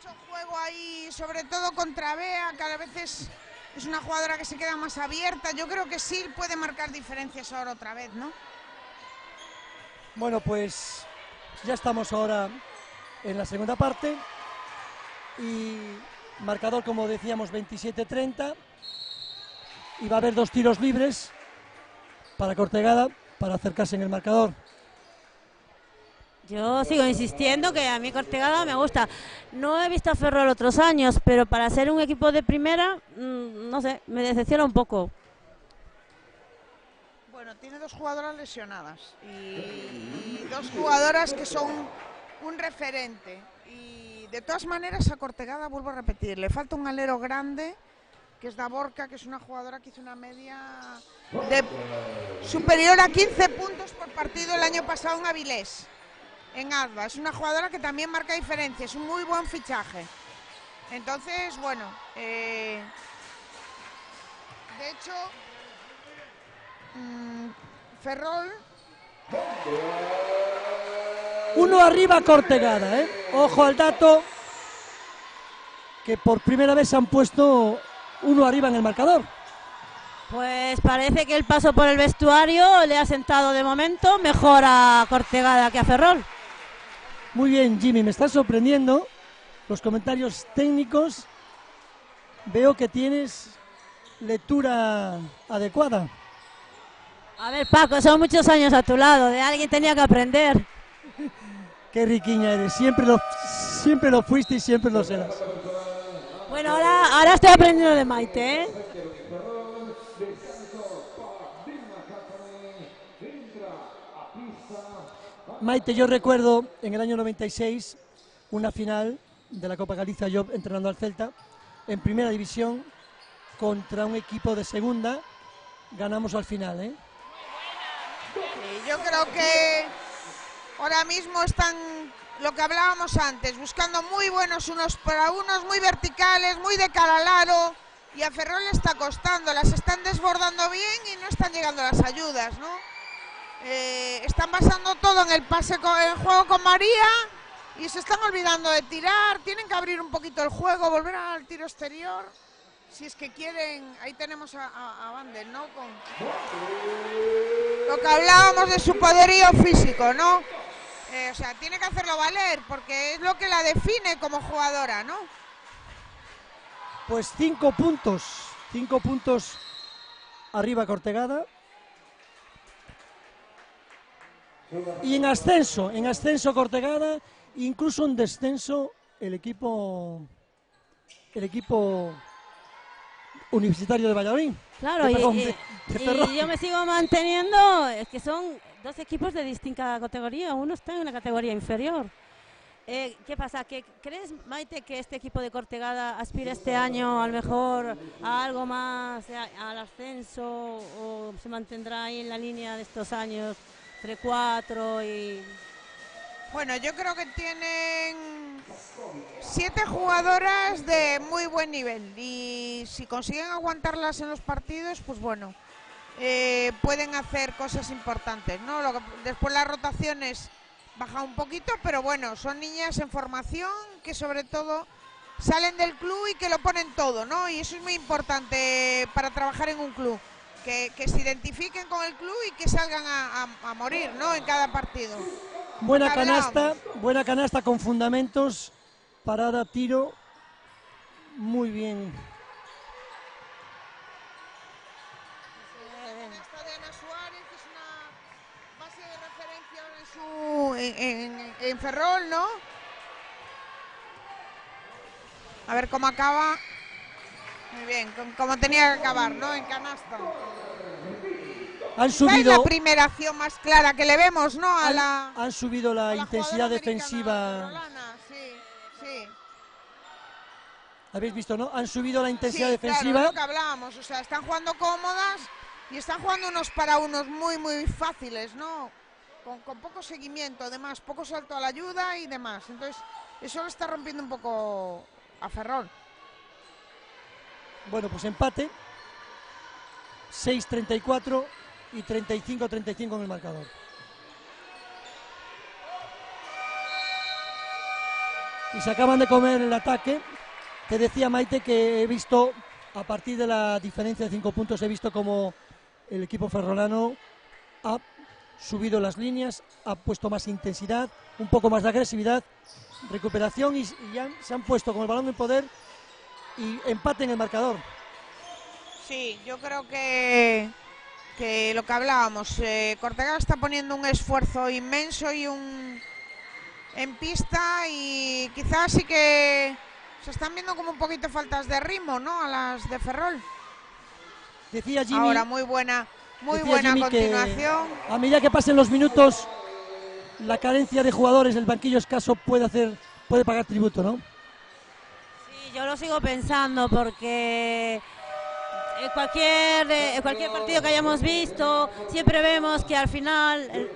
mucho juego ahí, sobre todo contra Bea, que a veces es una jugadora que se queda más abierta. Yo creo que sí puede marcar diferencias ahora otra vez, ¿no? Bueno, pues ya estamos ahora en la segunda parte y marcador, como decíamos, 27-30, y va a haber 2 tiros libres para Cortegada para acercarse en el marcador. Yo sigo insistiendo que a mí Cortegada me gusta. No he visto a Ferrol otros años, pero para ser un equipo de primera, no sé, me decepciona un poco. Bueno, tiene 2 jugadoras lesionadas y 2 jugadoras que son un referente. Y de todas maneras a Cortegada, vuelvo a repetir, le falta un alero grande, que es Davorka, que es una jugadora que hizo una media de superior a 15 puntos por partido el año pasado en Avilés, en ADVA. Es una jugadora que también marca diferencia, es un muy buen fichaje. Entonces, bueno, de hecho, Ferrol... 1 arriba Cortegada, ¿eh? Ojo al dato, que por primera vez se han puesto 1 arriba en el marcador. Pues parece que el paso por el vestuario le ha sentado de momento mejor a Cortegada que a Ferrol. Muy bien, Jimmy, me está sorprendiendo los comentarios técnicos. Veo que tienes lectura adecuada. A ver, Paco, son muchos años a tu lado, de alguien tenía que aprender. Qué riquiña eres, siempre lo fuiste y siempre lo serás. Bueno, ahora estoy aprendiendo de Maite, ¿eh? Maite, yo recuerdo en el año 96 una final de la Copa Galicia, yo entrenando al Celta, en primera división contra un equipo de segunda, ganamos al final, ¿eh? Sí, yo creo que ahora mismo están, lo que hablábamos antes, buscando muy buenos unos para unos, muy verticales, muy de cara al aro, y a Ferrol le está costando, las están desbordando bien y no están llegando las ayudas, ¿no? Están basando todo en el pase, el juego con María, y se están olvidando de tirar. Tienen que abrir un poquito el juego, volver al tiro exterior, si es que quieren. Ahí tenemos a Vandel, ¿no? Con lo que hablábamos de su poderío físico, ¿no? O sea, tiene que hacerlo valer, porque es lo que la define como jugadora, ¿no? Pues 5 puntos arriba Cortegada. Y en ascenso Cortegada, incluso en descenso el equipo universitario de Valladolid. Claro, y yo me sigo manteniendo, es que son 2 equipos de distinta categoría, uno está en una categoría inferior. ¿Qué pasa? ¿Crees, Maite, que este equipo de Cortegada aspira este año a lo mejor a algo más, al ascenso, o se mantendrá ahí en la línea de estos años? 3-4 y... Bueno, yo creo que tienen 7 jugadoras de muy buen nivel y si consiguen aguantarlas en los partidos, pues bueno, pueden hacer cosas importantes, ¿no? Después las rotaciones bajan un poquito, pero bueno, son niñas en formación que sobre todo salen del club y que lo ponen todo, ¿no? Y eso es muy importante para trabajar en un club. Que se identifiquen con el club y que salgan a morir, ¿no? En cada partido. Buena canasta con fundamentos, parada, tiro, muy bien. Canasta de Ana Suárez, que es una base de referencia en Ferrol, ¿no? A ver cómo acaba. Muy bien, como tenía que acabar, ¿no? En canasta. Han subido. Es la primera acción más clara que le vemos, ¿no? Han subido la intensidad defensiva. Sí, sí. ¿Habéis visto, no? Han subido la intensidad defensiva. Claro, lo que hablábamos, o sea, están jugando cómodas y están jugando unos para unos muy, muy fáciles, ¿no? Con poco seguimiento, además, poco salto a la ayuda y demás. Entonces, eso lo está rompiendo un poco a Ferrol. Bueno, pues empate, 6-34 y 35-35 en el marcador. y se acaban de comer el ataque. Te decía, Maite, que he visto, a partir de la diferencia de 5 puntos, he visto como el equipo ferrolano ha subido las líneas, ha puesto más intensidad, un poco más de agresividad, recuperación y ya se han puesto con el balón en poder y empate en el marcador. Sí, yo creo que lo que hablábamos, Cortegada está poniendo un esfuerzo inmenso en pista y quizás sí que se están viendo como un poquito faltas de ritmo, ¿no? A las de Ferrol. Decía Jimmy, ahora muy buena continuación. A medida que pasen los minutos, la carencia de jugadores, el banquillo escaso puede pagar tributo, ¿no? Sí, yo lo sigo pensando porque cualquier partido que hayamos visto, siempre vemos que al final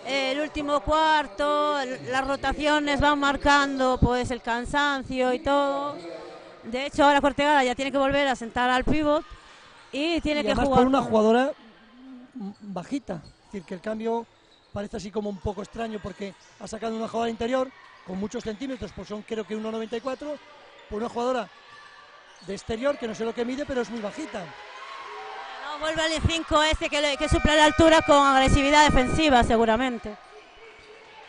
el último cuarto, las rotaciones van marcando pues el cansancio y todo. De hecho, ahora Cortegada ya tiene que volver a sentar al pívot y tiene que jugar con una jugadora bajita, es decir, que el cambio parece así como un poco extraño porque ha sacado una jugadora interior con muchos centímetros, pues son creo que 1,94, por una jugadora de exterior que no sé lo que mide, pero es muy bajita. No, vuelve el 5 que suple la altura con agresividad defensiva seguramente.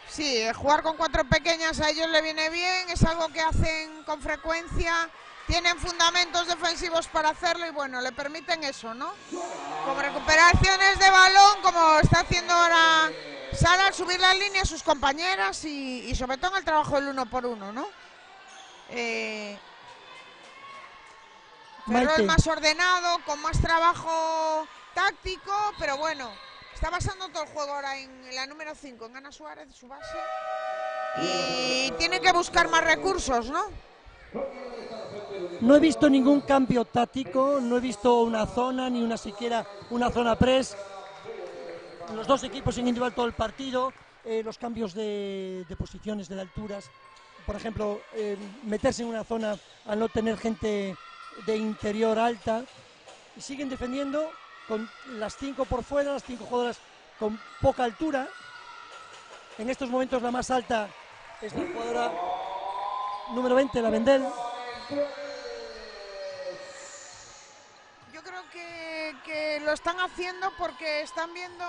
Sí, jugar con 4 pequeñas a ellos le viene bien, es algo que hacen con frecuencia, tienen fundamentos defensivos para hacerlo y bueno, le permiten eso, ¿no? Con recuperaciones de balón, como está haciendo ahora Sara, al subir las líneas sus compañeras y sobre todo en el trabajo del 1 por 1, ¿no? Ferrol más ordenado, con más trabajo táctico, pero bueno, está basando todo el juego ahora en la número 5, en Ana Suárez, su base, y tiene que buscar más recursos, ¿no? No he visto ningún cambio táctico, no he visto una zona, ni siquiera una zona press. Los dos equipos en individual todo el partido, los cambios de posiciones, de alturas. Por ejemplo, meterse en una zona al no tener gente de interior alta. Y siguen defendiendo con las 5 por fuera, las 5 jugadoras con poca altura. En estos momentos la más alta es la jugadora número 20, la Vendel. Yo creo que lo están haciendo porque están viendo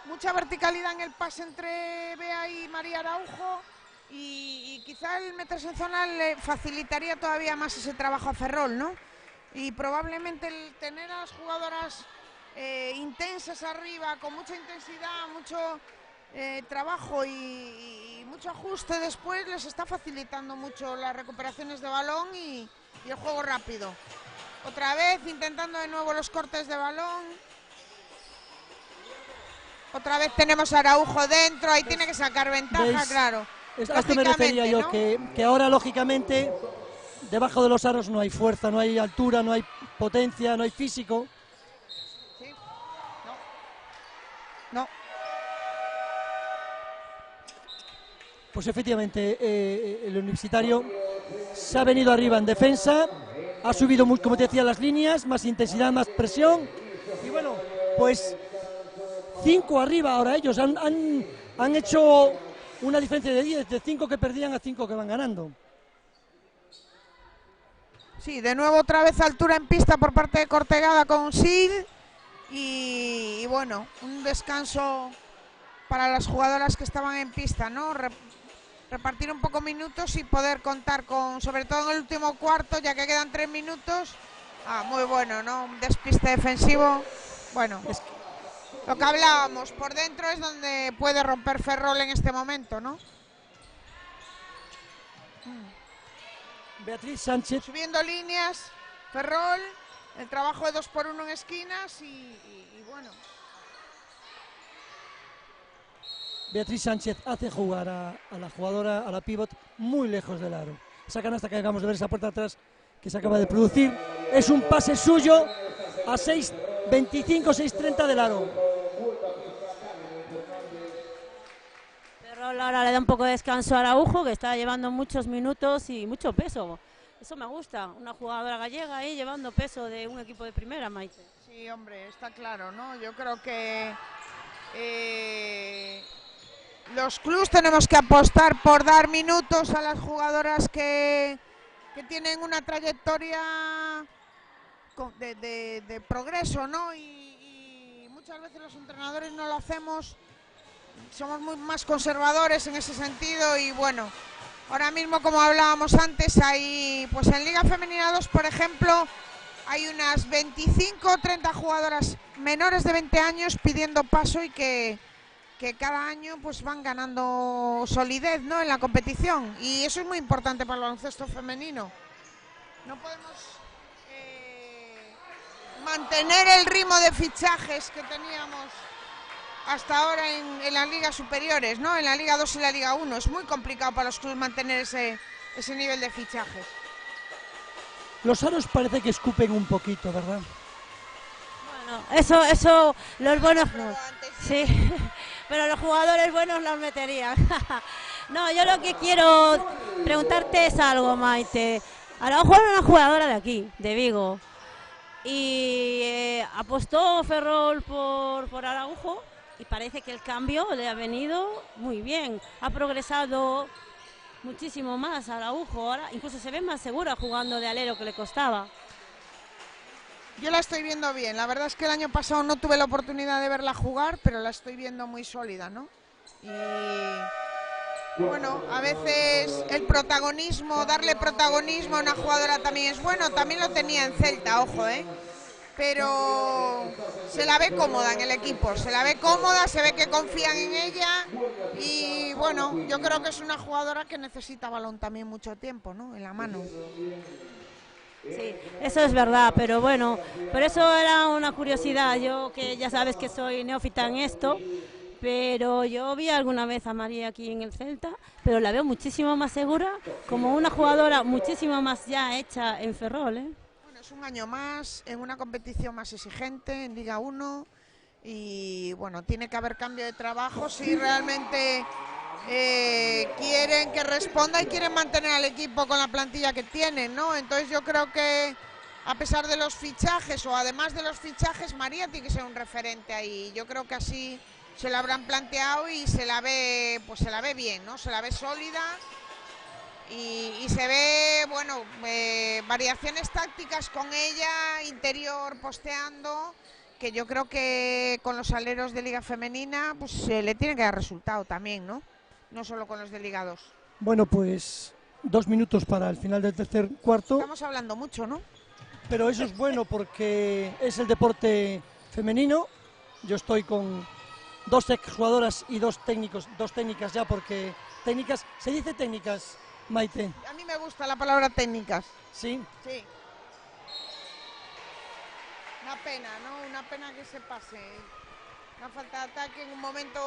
mucha verticalidad en el pase entre Bea y María Araujo y quizá el meterse en zona le facilitaría todavía más ese trabajo a Ferrol, ¿no? Y probablemente el tener a las jugadoras intensas arriba, con mucha intensidad, mucho trabajo y mucho ajuste después, les está facilitando mucho las recuperaciones de balón y el juego rápido. Otra vez intentando de nuevo los cortes de balón. Otra vez tenemos a Araujo dentro, ahí tiene que sacar ventaja, claro. A esto me refería yo, ¿no? que ahora lógicamente debajo de los aros no hay fuerza, no hay altura, no hay potencia, no hay físico. Sí. No. Pues efectivamente el Universitario se ha venido arriba en defensa, ha subido, como te decía, las líneas, más intensidad, más presión y bueno, pues 5 arriba ahora ellos, han hecho una diferencia de 10, de 5 que perdían a 5 que van ganando. Sí, de nuevo otra vez altura en pista por parte de Cortegada con Sil y bueno, un descanso para las jugadoras que estaban en pista, ¿no? Repartir un poco minutos y poder contar con, sobre todo en el último cuarto, ya que quedan 3 minutos. Muy bueno, ¿no? Un despiste defensivo. Bueno, lo que hablábamos, por dentro es donde puede romper Ferrol en este momento, ¿no? Beatriz Sánchez. Subiendo líneas, Ferrol, el trabajo de 2 por 1 en esquinas y bueno. Beatriz Sánchez hace jugar a la jugadora, a la pívot, muy lejos del aro. Esa canasta que acabamos de ver, esa puerta atrás que se acaba de producir, es un pase suyo a 6.25, 6.30 del aro. Ferrol ahora le da un poco de descanso a Araujo, que está llevando muchos minutos y mucho peso. Eso me gusta, una jugadora gallega ahí llevando peso de un equipo de primera, Maite. Sí, hombre, está claro, ¿no? Yo creo que Los clubs tenemos que apostar por dar minutos a las jugadoras que tienen una trayectoria de progreso, ¿no? Y muchas veces los entrenadores no lo hacemos, somos muy más conservadores en ese sentido y bueno, ahora mismo, como hablábamos antes, hay, pues en Liga Femenina 2, por ejemplo, hay unas 25 o 30 jugadoras menores de 20 años pidiendo paso y que cada año pues van ganando solidez, ¿no?, en la competición, y eso es muy importante para el baloncesto femenino. No podemos mantener el ritmo de fichajes que teníamos hasta ahora en las ligas superiores, ¿no?, en la Liga 2 y la Liga 1. Es muy complicado para los clubes mantener ese nivel de fichajes. Los aros parece que escupen un poquito, ¿verdad? Bueno, eso los buenos no. Sí, pero los jugadores buenos los meterían. No, yo lo que quiero preguntarte es algo, Maite. Araujo era una jugadora de aquí, de Vigo, y apostó Ferrol por Araujo y parece que el cambio le ha venido muy bien. Ha progresado muchísimo más Araujo, ahora incluso se ve más segura jugando de alero que le costaba. Yo la estoy viendo bien, la verdad es que el año pasado no tuve la oportunidad de verla jugar, pero la estoy viendo muy sólida, ¿no? Y bueno, a veces el protagonismo, darle protagonismo a una jugadora también es bueno, también lo tenía en Celta, ojo, pero se la ve cómoda en el equipo, se la ve cómoda, se ve que confían en ella y bueno, yo creo que es una jugadora que necesita balón también mucho tiempo, ¿no?, en la mano. Sí, eso es verdad, pero bueno, por eso era una curiosidad. Yo que ya sabes que soy neófita en esto, pero yo vi alguna vez a María aquí en el Celta, pero la veo muchísimo más segura, como una jugadora muchísimo más ya hecha en Ferrol, ¿eh? Bueno, es un año más, en una competición más exigente, en Liga 1, y bueno, tiene que haber cambio de trabajo si realmente quieren que responda y quieren mantener al equipo con la plantilla que tienen, ¿no? Entonces yo creo que a pesar de los fichajes o además de los fichajes, María tiene que ser un referente ahí. Yo creo que así se la habrán planteado y se la ve, pues se la ve bien, ¿no? Se la ve sólida y se ve, bueno, variaciones tácticas con ella, interior posteando, que yo creo que con los aleros de Liga Femenina pues le tiene que dar resultado también, ¿no? No solo con los de Liga 2. Bueno, pues 2 minutos para el final del tercer cuarto. Estamos hablando mucho, ¿no? Pero eso es bueno porque es el deporte femenino. Yo estoy con 2 exjugadoras y 2 técnicas ya, porque técnicas, ¿se dice técnicas, Maite? A mí me gusta la palabra técnicas. Sí. Sí. Una pena, ¿no? Una pena que se pase. Una falta de ataque en un momento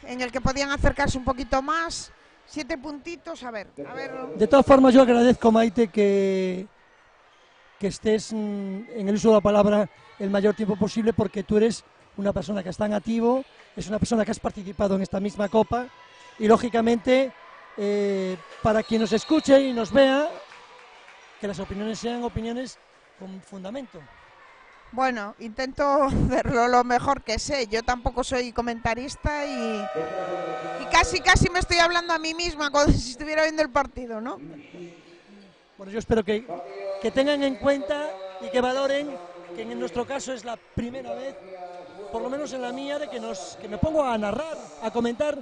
en el que podían acercarse un poquito más. 7 puntitos, a ver. De todas formas, yo agradezco, Maite, que estés en el uso de la palabra el mayor tiempo posible, porque tú eres una persona que está en activo, es una persona que has participado en esta misma copa y, lógicamente, para quien nos escuche y nos vea, que las opiniones sean opiniones con fundamento. Bueno, intento verlo lo mejor que sé. Yo tampoco soy comentarista y casi me estoy hablando a mí misma como si estuviera viendo el partido, ¿no? Bueno, yo espero que tengan en cuenta y que valoren que en nuestro caso es la primera vez, por lo menos en la mía, de que me pongo a narrar, a comentar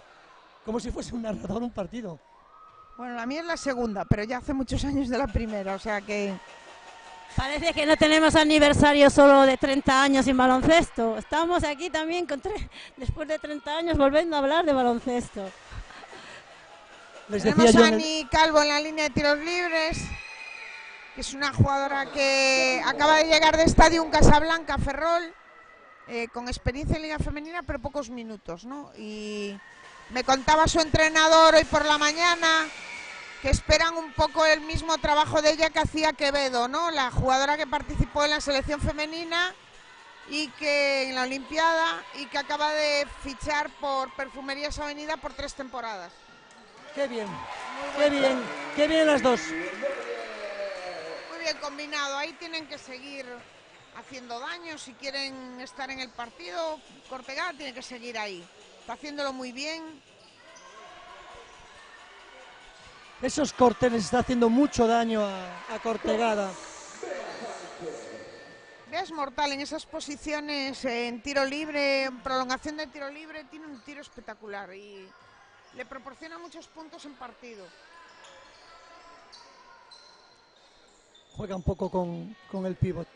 como si fuese un narrador un partido. Bueno, la mía es la segunda, pero ya hace muchos años de la primera, o sea que... Parece que no tenemos aniversario solo de 30 años sin baloncesto. Estamos aquí también después de 30 años volviendo a hablar de baloncesto. Tenemos a Ani Calvo en la línea de tiros libres, que es una jugadora que acaba de llegar de Stadium Casablanca, Ferrol, con experiencia en Liga Femenina, pero pocos minutos, ¿no? Y me contaba su entrenador hoy por la mañana que esperan un poco el mismo trabajo de ella que hacía Quevedo, ¿no? La jugadora que participó en la selección femenina y que en la Olimpiada y que acaba de fichar por Perfumerías Avenida por 3 temporadas. Qué bien, qué bien las dos. Muy bien combinado, ahí tienen que seguir haciendo daño si quieren estar en el partido. Cortegada tiene que seguir ahí. está haciéndolo muy bien. Esos cortes les está haciendo mucho daño a Cortegada. Es mortal en esas posiciones, en tiro libre, en prolongación de tiro libre, tiene un tiro espectacular y le proporciona muchos puntos en partido. Juega un poco con el pívot.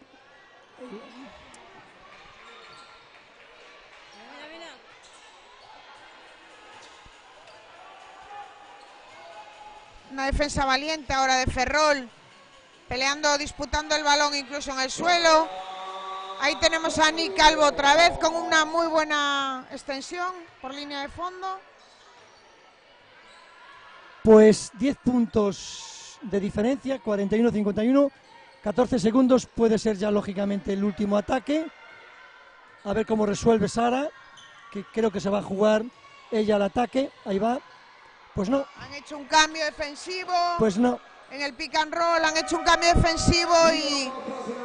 Una defensa valiente ahora de Ferrol, peleando, disputando el balón incluso en el suelo. Ahí tenemos a Nick Calvo otra vez con una muy buena extensión por línea de fondo. Pues 10 puntos de diferencia, 41-51, 14 segundos, puede ser ya lógicamente el último ataque. A ver cómo resuelve Sara, que creo que se va a jugar ella al ataque. Ahí va. Pues no. Han hecho un cambio defensivo. Pues no. En el pick and roll han hecho un cambio defensivo y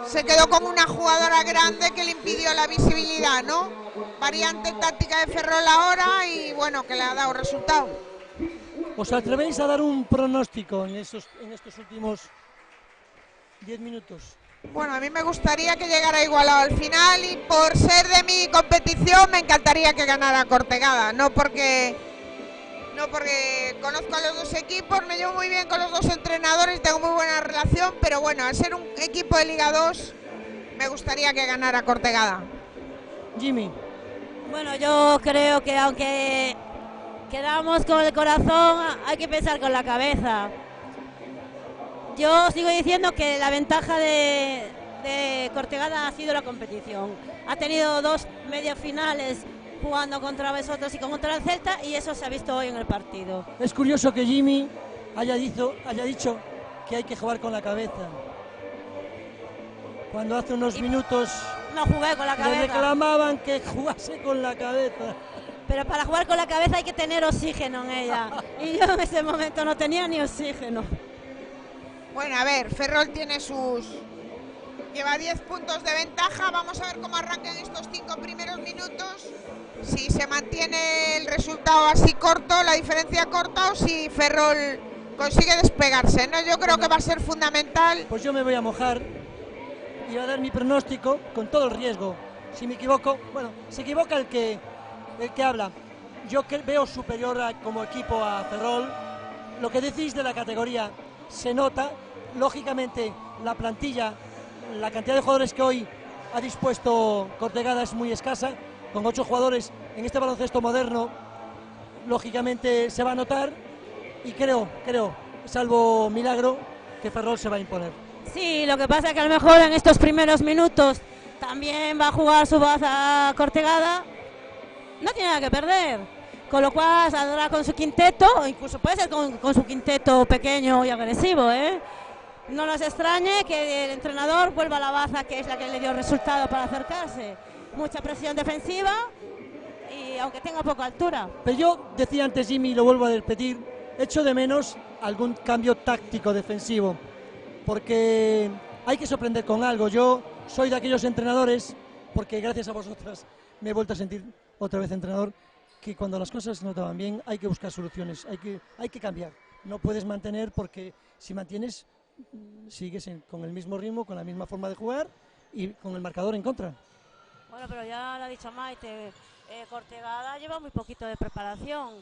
se quedó con una jugadora grande que le impidió la visibilidad, ¿no? Variante táctica de Ferrol ahora y bueno, que le ha dado resultado. ¿Os atrevéis a dar un pronóstico en estos últimos 10 minutos? Bueno, a mí me gustaría que llegara igualado al final y por ser de mi competición me encantaría que ganara Cortegada, no porque conozco a los dos equipos, me llevo muy bien con los dos entrenadores, tengo muy buena relación, pero bueno, al ser un equipo de Liga 2 me gustaría que ganara Cortegada. Jimmy. Bueno, yo creo que aunque quedamos con el corazón, hay que pensar con la cabeza. Yo sigo diciendo que la ventaja de Cortegada ha sido la competición. Ha tenido 2 medias finales jugando contra vosotros y contra el Celta y eso se ha visto hoy en el partido. Es curioso que Jimmy haya dicho que hay que jugar con la cabeza. Cuando hace unos minutos no jugué con la cabeza. Le reclamaban que jugase con la cabeza. Pero para jugar con la cabeza hay que tener oxígeno en ella. Y yo en ese momento no tenía ni oxígeno. Bueno, a ver, Ferrol tiene lleva 10 puntos de ventaja. Vamos a ver cómo arrancan estos 5 primeros minutos. Si se mantiene el resultado así corto, la diferencia corta, o si Ferrol consigue despegarse, ¿no? Yo creo que va a ser fundamental. Pues yo me voy a mojar y voy a dar mi pronóstico con todo el riesgo. Si me equivoco, bueno, se equivoca el que habla. Yo veo superior como equipo a Ferrol. Lo que decís de la categoría se nota. Lógicamente la plantilla, la cantidad de jugadores que hoy ha dispuesto Cortegada es muy escasa. Con 8 jugadores en este baloncesto moderno, lógicamente se va a notar. Y creo, salvo milagro, que Ferrol se va a imponer. Sí, lo que pasa es que a lo mejor en estos primeros minutos también va a jugar su baza Cortegada. No tiene nada que perder, con lo cual saldrá con su quinteto, o incluso puede ser con su quinteto pequeño y agresivo, ¿eh? No nos extrañe que el entrenador vuelva a la baza, que es la que le dio resultado para acercarse. Mucha presión defensiva y aunque tenga poca altura. Pero yo decía antes, Jimmy, y lo vuelvo a repetir, echo de menos algún cambio táctico defensivo, porque hay que sorprender con algo. Yo soy de aquellos entrenadores, porque gracias a vosotras me he vuelto a sentir otra vez entrenador, que cuando las cosas no te van bien hay que buscar soluciones, hay que cambiar. No puedes mantener, porque si mantienes sigues con el mismo ritmo, con la misma forma de jugar y con el marcador en contra. Bueno, pero ya lo ha dicho Maite, Cortegada lleva muy poquito de preparación.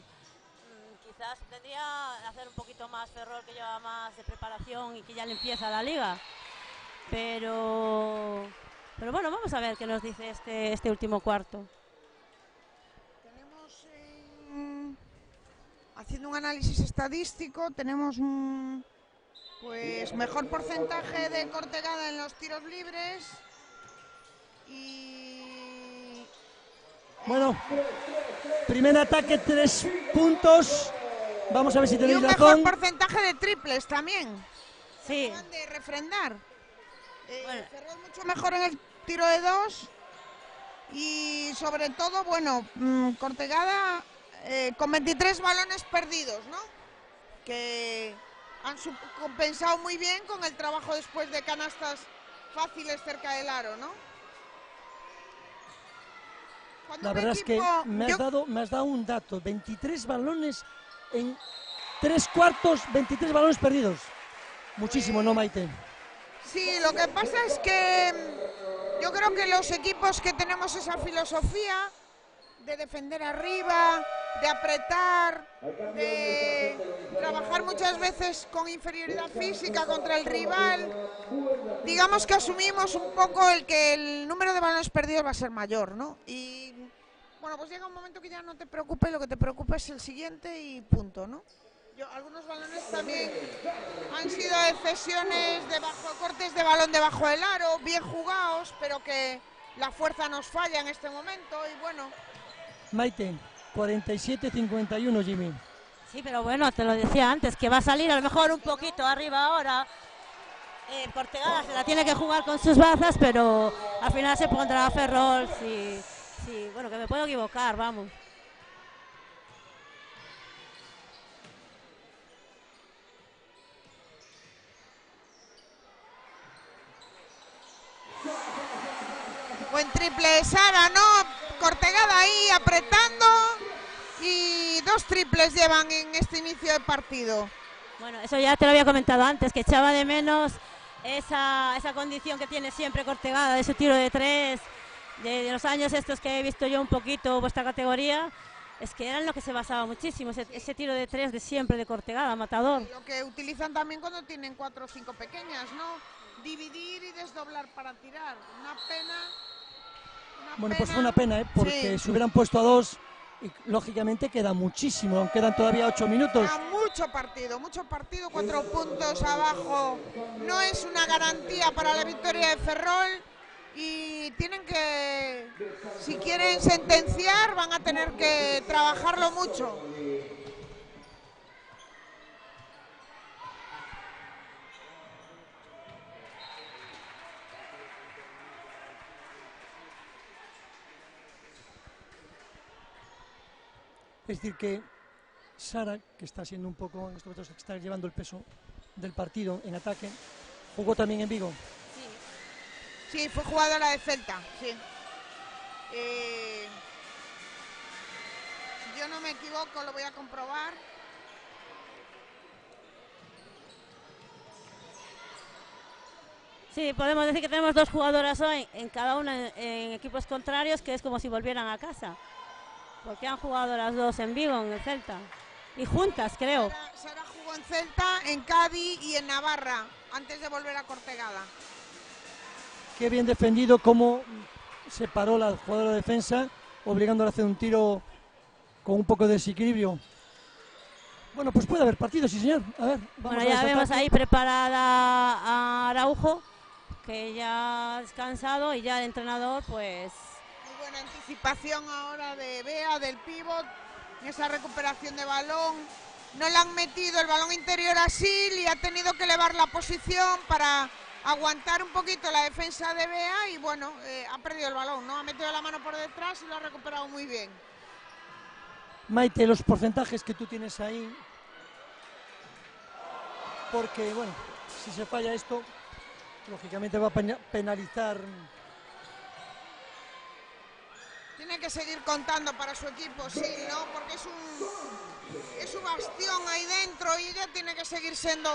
Quizás tendría que hacer un poquito más Ferrol, que lleva más de preparación y que ya le empieza la liga. Pero bueno, vamos a ver qué nos dice este último cuarto. Tenemos, haciendo un análisis estadístico, tenemos pues mejor porcentaje de Cortegada en los tiros libres y bueno, primer ataque, 3 puntos. Vamos a ver si tenéis razón. Y un mejor porcentaje de triples también. Sí. Acaban de refrendar. Bueno. Ferrol mucho mejor en el tiro de 2 y sobre todo, bueno, Cortegada con 23 balones perdidos, ¿no? Que han compensado muy bien con el trabajo después de canastas fáciles cerca del aro, ¿no? Cuando La un verdad es que equipo- me yo- has dado un dato, 23 balones en 3 cuartos, 23 balones perdidos. Muchísimo, ¿no, Maite? Sí, lo que pasa es que yo creo que los equipos que tenemos esa filosofía de defender arriba, de apretar, de trabajar muchas veces con inferioridad física contra el rival, digamos que asumimos un poco el que el número de balones perdidos va a ser mayor, ¿no? Y bueno, pues llega un momento que ya no te preocupa y lo que te preocupa es el siguiente y punto, ¿no? Algunos balones también han sido excesiones cortes de balón debajo del aro, bien jugados, pero que la fuerza nos falla en este momento y bueno. Maite, 47-51, Jimmy. Sí, pero bueno, te lo decía antes, que va a salir a lo mejor un poquito arriba ahora. Cortegada se la tiene que jugar con sus bazas, pero al final se pondrá Ferrol. Sí, sí, bueno, que me puedo equivocar, vamos. Buen triple de Sara, ¿no? Cortegada ahí, apretando. Y 2 triples llevan en este inicio de partido. Bueno, eso ya te lo había comentado antes, que echaba de menos esa condición que tiene siempre Cortegada, de su tiro de 3, de los años estos que he visto yo un poquito vuestra categoría. Es que era en lo que se basaba muchísimo, ese tiro de 3 de siempre de Cortegada, matador. Y lo que utilizan también cuando tienen 4 o 5 pequeñas, ¿no? Dividir y desdoblar para tirar. Una pena. Bueno, pues fue una pena, porque sí, si hubieran puesto a 2, y lógicamente queda muchísimo, quedan todavía 8 minutos. Mucho partido, 4 puntos abajo. No es una garantía para la victoria de Ferrol. Y tienen que, si quieren sentenciar, van a tener que trabajarlo mucho. Es decir, que Sara, que está siendo un poco, en estos momentos que está llevando el peso del partido en ataque, jugó también en Vigo. Sí, fue jugadora de Celta, sí. Si yo no me equivoco, lo voy a comprobar. Sí, podemos decir que tenemos 2 jugadoras hoy, en cada una en equipos contrarios, que es como si volvieran a casa. Porque han jugado las 2 en Vigo, en el Celta. Y juntas, creo. Sara jugó en Celta, en Cádiz y en Navarra, antes de volver a Cortegada. Qué bien defendido, cómo se paró la jugadora de defensa, obligándola a hacer un tiro con un poco de desequilibrio. Bueno, pues puede haber partido, sí señor. A ver, bueno, ya vemos ahí preparada a Araujo, que ya ha descansado, y ya el entrenador, pues... Muy buena anticipación ahora de Bea, del pívot, esa recuperación de balón. No le han metido el balón interior a Sil y ha tenido que elevar la posición para aguantar un poquito la defensa de Bea y bueno, ha perdido el balón, ¿no? Ha metido la mano por detrás y lo ha recuperado muy bien. Maite, los porcentajes que tú tienes ahí, porque bueno, si se falla esto, lógicamente va a penalizar. Tiene que seguir contando para su equipo, sí, ¿no? Porque es su bastión ahí dentro y ella tiene que seguir siendo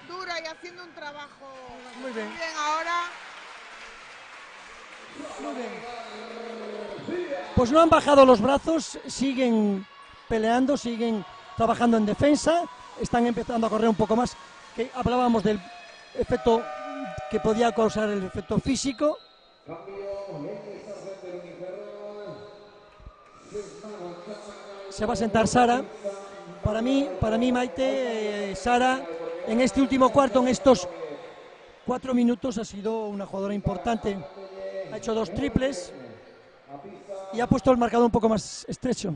dura y haciendo un trabajo muy bien ahora. Muy bien. Pues no han bajado los brazos, siguen peleando, siguen trabajando en defensa, están empezando a correr un poco más, que hablábamos del efecto que podía causar el efecto físico. Se va a sentar Sara. Para mí Maite, Sara, en este último cuarto, en estos 4 minutos, ha sido una jugadora importante. Ha hecho 2 triples y ha puesto el marcador un poco más estrecho.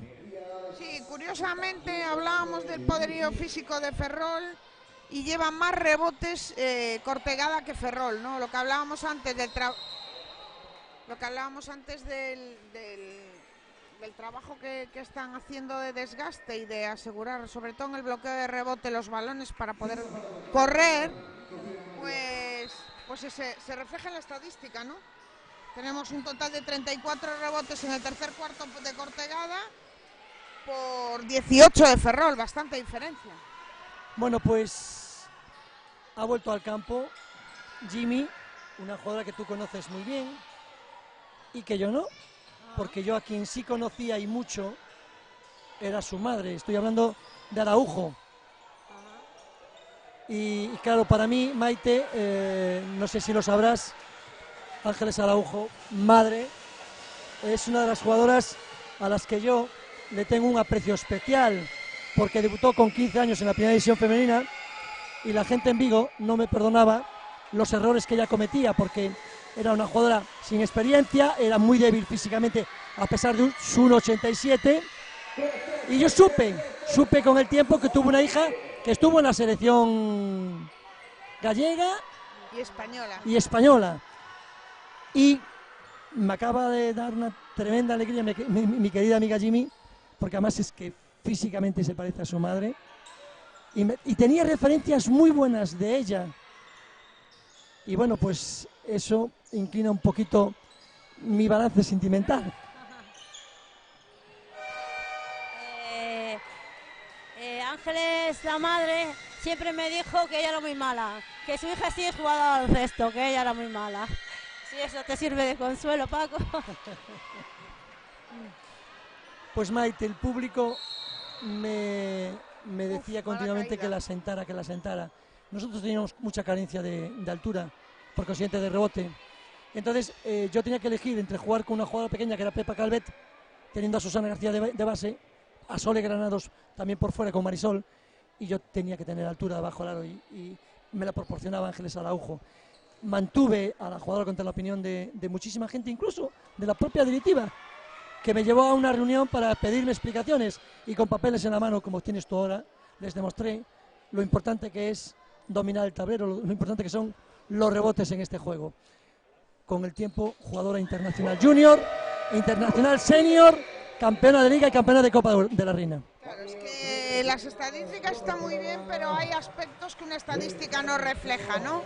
Sí, curiosamente hablábamos del poderío físico de Ferrol y lleva más rebotes Cortegada que Ferrol, ¿no? Lo que hablábamos antes del trabajo que están haciendo de desgaste y de asegurar, sobre todo en el bloqueo de rebote, los balones para poder correr, pues se refleja en la estadística, ¿no? Tenemos un total de 34 rebotes en el tercer cuarto de Cortegada por 18 de Ferrol, bastante diferencia. Bueno, pues ha vuelto al campo Jimmy, una jugadora que tú conoces muy bien y que yo no, porque yo a quien sí conocía y mucho era su madre. Estoy hablando de Araujo. Y claro, para mí, Maite, no sé si lo sabrás, Ángeles Araujo, madre, es una de las jugadoras a las que yo le tengo un aprecio especial, porque debutó con 15 años en la primera división femenina y la gente en Vigo no me perdonaba los errores que ella cometía, porque era una jugadora sin experiencia, era muy débil físicamente a pesar de su 1,87, y yo supe con el tiempo que tuvo una hija que estuvo en la selección gallega y española. Y me acaba de dar una tremenda alegría mi querida amiga Jimmy, porque además es que físicamente se parece a su madre, y tenía referencias muy buenas de ella. Y bueno, pues eso inclina un poquito mi balance sentimental. Ángeles, la madre, siempre me dijo que ella era muy mala, que su hija sí es jugadora al baloncesto, que ella era muy mala. Si eso te sirve de consuelo, Paco. Pues Maite, el público me decía continuamente que la sentara. Nosotros teníamos mucha carencia de altura, por consiguiente de rebote. Entonces yo tenía que elegir entre jugar con una jugadora pequeña que era Pepa Calvet, teniendo a Susana García de base, a Sole Granados también por fuera con Marisol, y yo tenía que tener altura bajo el aro y me la proporcionaba Ángeles Araujo. Mantuve a la jugadora contra la opinión de muchísima gente, incluso de la propia directiva, que me llevó a una reunión para pedirme explicaciones, y con papeles en la mano, como tienes tú ahora, les demostré lo importante que es dominar el tablero, lo importante que son los rebotes en este juego. Con el tiempo, jugadora internacional junior, internacional senior, campeona de Liga y campeona de Copa de la Reina. Claro, es que las estadísticas están muy bien, pero hay aspectos que una estadística no refleja, ¿no?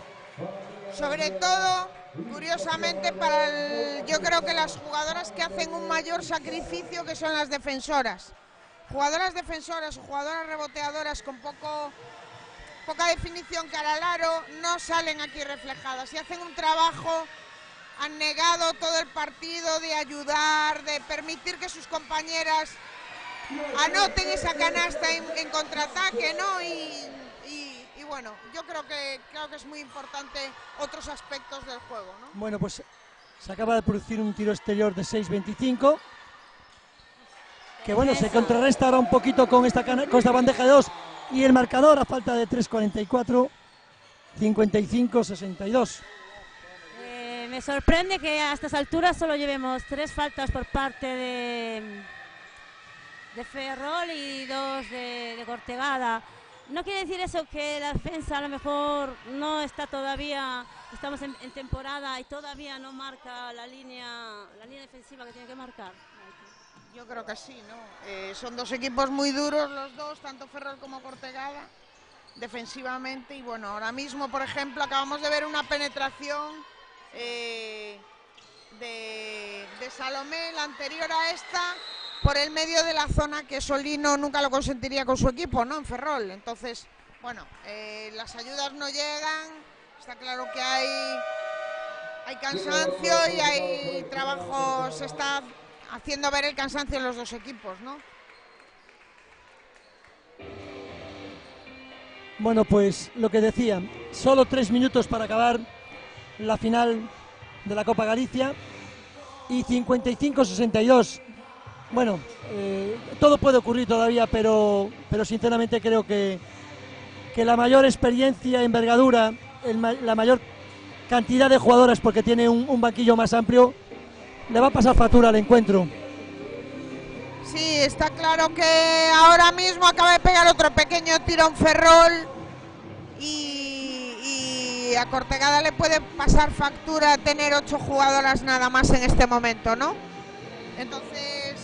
Sobre todo, curiosamente, yo creo que las jugadoras que hacen un mayor sacrificio, que son las defensoras. Jugadoras defensoras o jugadoras reboteadoras con poca definición cara al aro no salen aquí reflejadas. Y hacen un trabajo abnegado todo el partido de ayudar, de permitir que sus compañeras anoten esa canasta en contraataque, ¿no? Y bueno, yo creo que es muy importante otros aspectos del juego, ¿no? Bueno, pues se acaba de producir un tiro exterior de 6.25, que bueno, se contrarresta ahora un poquito con esta bandeja de 2 y el marcador a falta de 3.44, 55-62. Me sorprende que a estas alturas solo llevemos 3 faltas por parte de Ferrol y 2 de Cortegada. No quiere decir eso que la defensa a lo mejor no está todavía, estamos en temporada y todavía no marca la línea defensiva que tiene que marcar. Yo creo que sí, ¿no? Son dos equipos muy duros los dos, tanto Ferrol como Cortegada, defensivamente. Y bueno, ahora mismo, por ejemplo, acabamos de ver una penetración de Salomé, la anterior a esta, por el medio de la zona, que Solino nunca lo consentiría con su equipo, ¿no? En Ferrol. Entonces, bueno, las ayudas no llegan, está claro que hay cansancio y hay trabajo, se está haciendo ver el cansancio en los dos equipos, ¿no? Bueno, pues lo que decía, solo 3 minutos para acabar la final de la Copa Galicia y 55-62. Bueno, todo puede ocurrir todavía, pero sinceramente creo que la mayor experiencia, envergadura, la mayor cantidad de jugadoras, porque tiene un banquillo más amplio, le va a pasar factura al encuentro. Sí, está claro que ahora mismo acaba de pegar otro pequeño tirón Ferrol y a Cortegada le puede pasar factura tener 8 jugadoras nada más en este momento, ¿no? Entonces,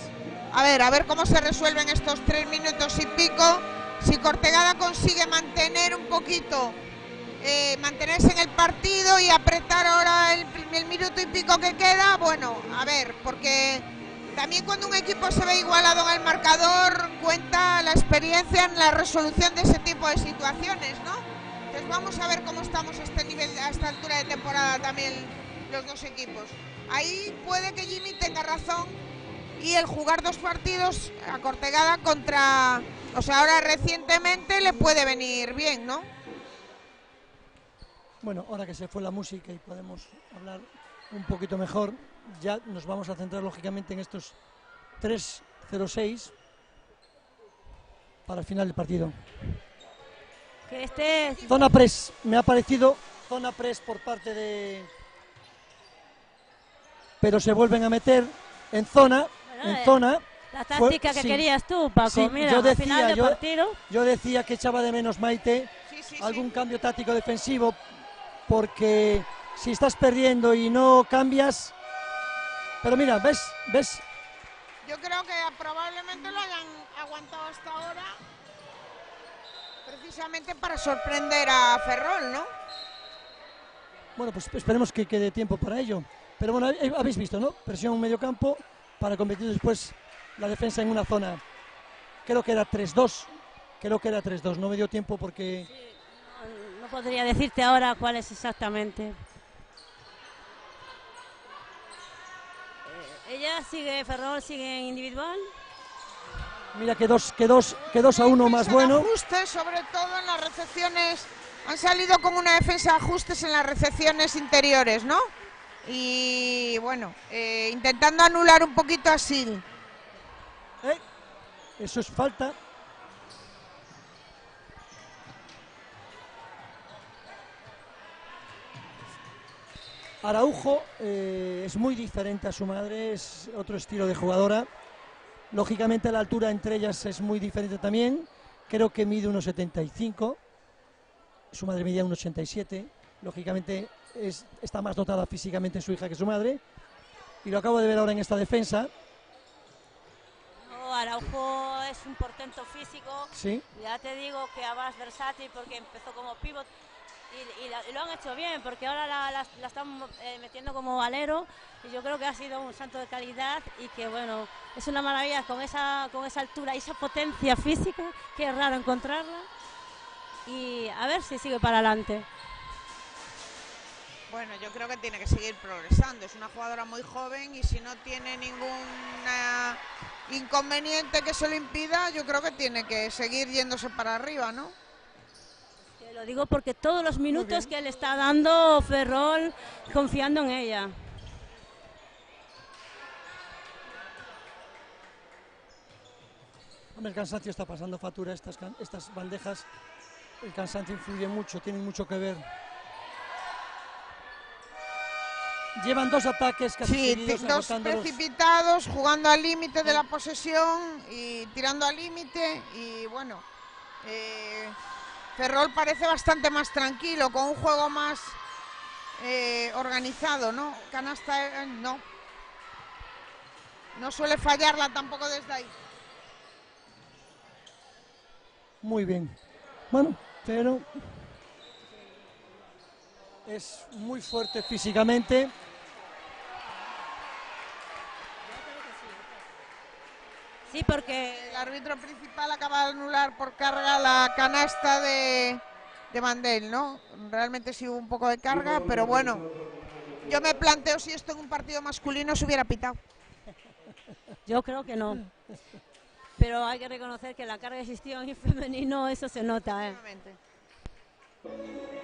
a ver cómo se resuelven estos 3 minutos y pico. Si Cortegada consigue mantener un poquito mantenerse en el partido y apretar ahora el minuto y pico que queda. Bueno, a ver, porque también cuando un equipo se ve igualado en el marcador, cuenta la experiencia en la resolución de ese tipo de situaciones, ¿no? Entonces vamos a ver cómo estamos a este nivel, a esta altura de temporada también los dos equipos. Ahí puede que Jimmy tenga razón y el jugar 2 partidos a Cortegada contra, o sea, ahora recientemente le puede venir bien, ¿no? Bueno, ahora que se fue la música y podemos hablar un poquito mejor, ya nos vamos a centrar lógicamente en estos 3-0-6 para el final del partido. Que Zona press, me ha parecido zona press por parte de... Pero se vuelven a meter en zona, La táctica que sí, querías tú, Paco, sí, mira, yo al final del partido. Yo decía que echaba de menos, Maite, algún cambio táctico defensivo, porque si estás perdiendo y no cambias... Pero mira, ¿ves? Yo creo que probablemente lo hayan aguantado hasta ahora precisamente para sorprender a Ferrol, ¿no? Bueno, pues esperemos que quede tiempo para ello. Pero bueno, habéis visto, ¿no? Presión en medio campo para convertir después la defensa en una zona. Creo que era 3-2. No me dio tiempo porque... Sí, no podría decirte ahora cuál es exactamente. Ferrol sigue en individual. Mira que 2-1 más bueno. Ajustes, sobre todo en las recepciones. Han salido con una defensa de ajustes en las recepciones interiores, ¿no? Y bueno, intentando anular un poquito a Sil. Eso es falta. Araujo es muy diferente a su madre, es otro estilo de jugadora. Lógicamente la altura entre ellas es muy diferente también. Creo que mide 1,75. Su madre medía 1,87. Lógicamente está más dotada físicamente su hija que su madre. Y lo acabo de ver ahora en esta defensa. No, Araujo es un portento físico. Sí. Ya te digo que además versátil porque empezó como pívot. Y lo han hecho bien, porque ahora la están metiendo como alero, y yo creo que ha sido un salto de calidad y que bueno, es una maravilla con esa altura y esa potencia física, que es raro encontrarla, y a ver si sigue para adelante. Bueno, yo creo que tiene que seguir progresando, es una jugadora muy joven y si no tiene ningún inconveniente que se lo impida, yo creo que tiene que seguir yéndose para arriba, ¿no? Lo digo porque todos los minutos que le está dando Ferrol confiando en ella. Hombre, el cansancio está pasando factura, estas bandejas, el cansancio influye mucho, tienen mucho que ver. Llevan 2 ataques casi seguidos, dos precipitados, jugando al límite de la posesión y tirando al límite y bueno... Ferrol parece bastante más tranquilo, con un juego más organizado, ¿no? Canasta no suele fallarla tampoco desde ahí. Muy bien. Bueno, pero es muy fuerte físicamente. Sí, porque el árbitro principal acaba de anular por carga la canasta de Mandel, ¿no? Realmente sí hubo un poco de carga, pero bueno, yo me planteo si esto en un partido masculino se hubiera pitado. Yo creo que no. Pero hay que reconocer que la carga existió en femenino, eso se nota, ¿eh?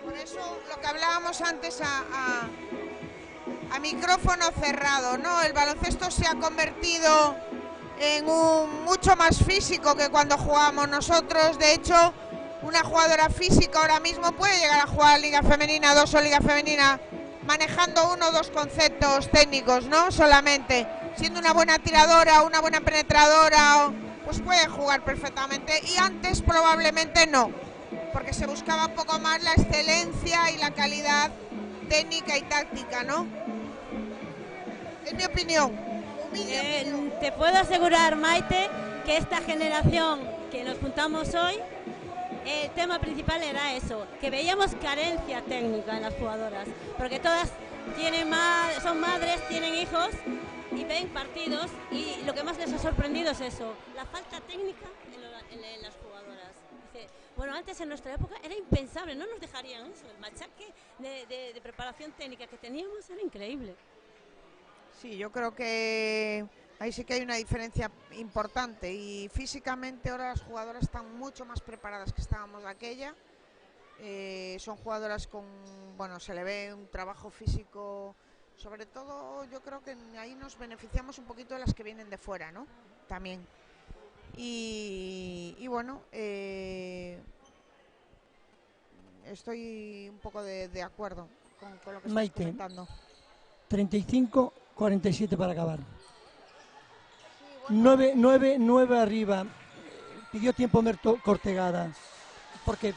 Por eso lo que hablábamos antes a micrófono cerrado, ¿no? El baloncesto se ha convertido en un mucho más físico que cuando jugábamos nosotros. De hecho, una jugadora física ahora mismo puede llegar a jugar Liga Femenina 2 o Liga Femenina manejando 1 o 2 conceptos técnicos, ¿no? Solamente siendo una buena tiradora, una buena penetradora, pues puede jugar perfectamente. Y antes probablemente no, porque se buscaba un poco más la excelencia y la calidad técnica y táctica, ¿no? Es mi opinión. Te puedo asegurar, Maite, que esta generación que nos juntamos hoy el tema principal era eso, que veíamos carencia técnica en las jugadoras, porque todas son madres, tienen hijos y ven partidos, y lo que más les ha sorprendido es eso, la falta técnica en las jugadoras. Dice, bueno, antes en nuestra época era impensable, no nos dejarían eso, el machaque de preparación técnica que teníamos era increíble. Sí, yo creo que ahí sí que hay una diferencia importante, y físicamente ahora las jugadoras están mucho más preparadas que estábamos de aquella. Son jugadoras con, bueno, se le ve un trabajo físico, sobre todo yo creo que ahí nos beneficiamos un poquito de las que vienen de fuera, ¿no? También. Y bueno, estoy un poco de acuerdo con lo que estás comentando. 35-47 para acabar. 9 arriba. Pidió tiempo Merto Cortegada. Porque yo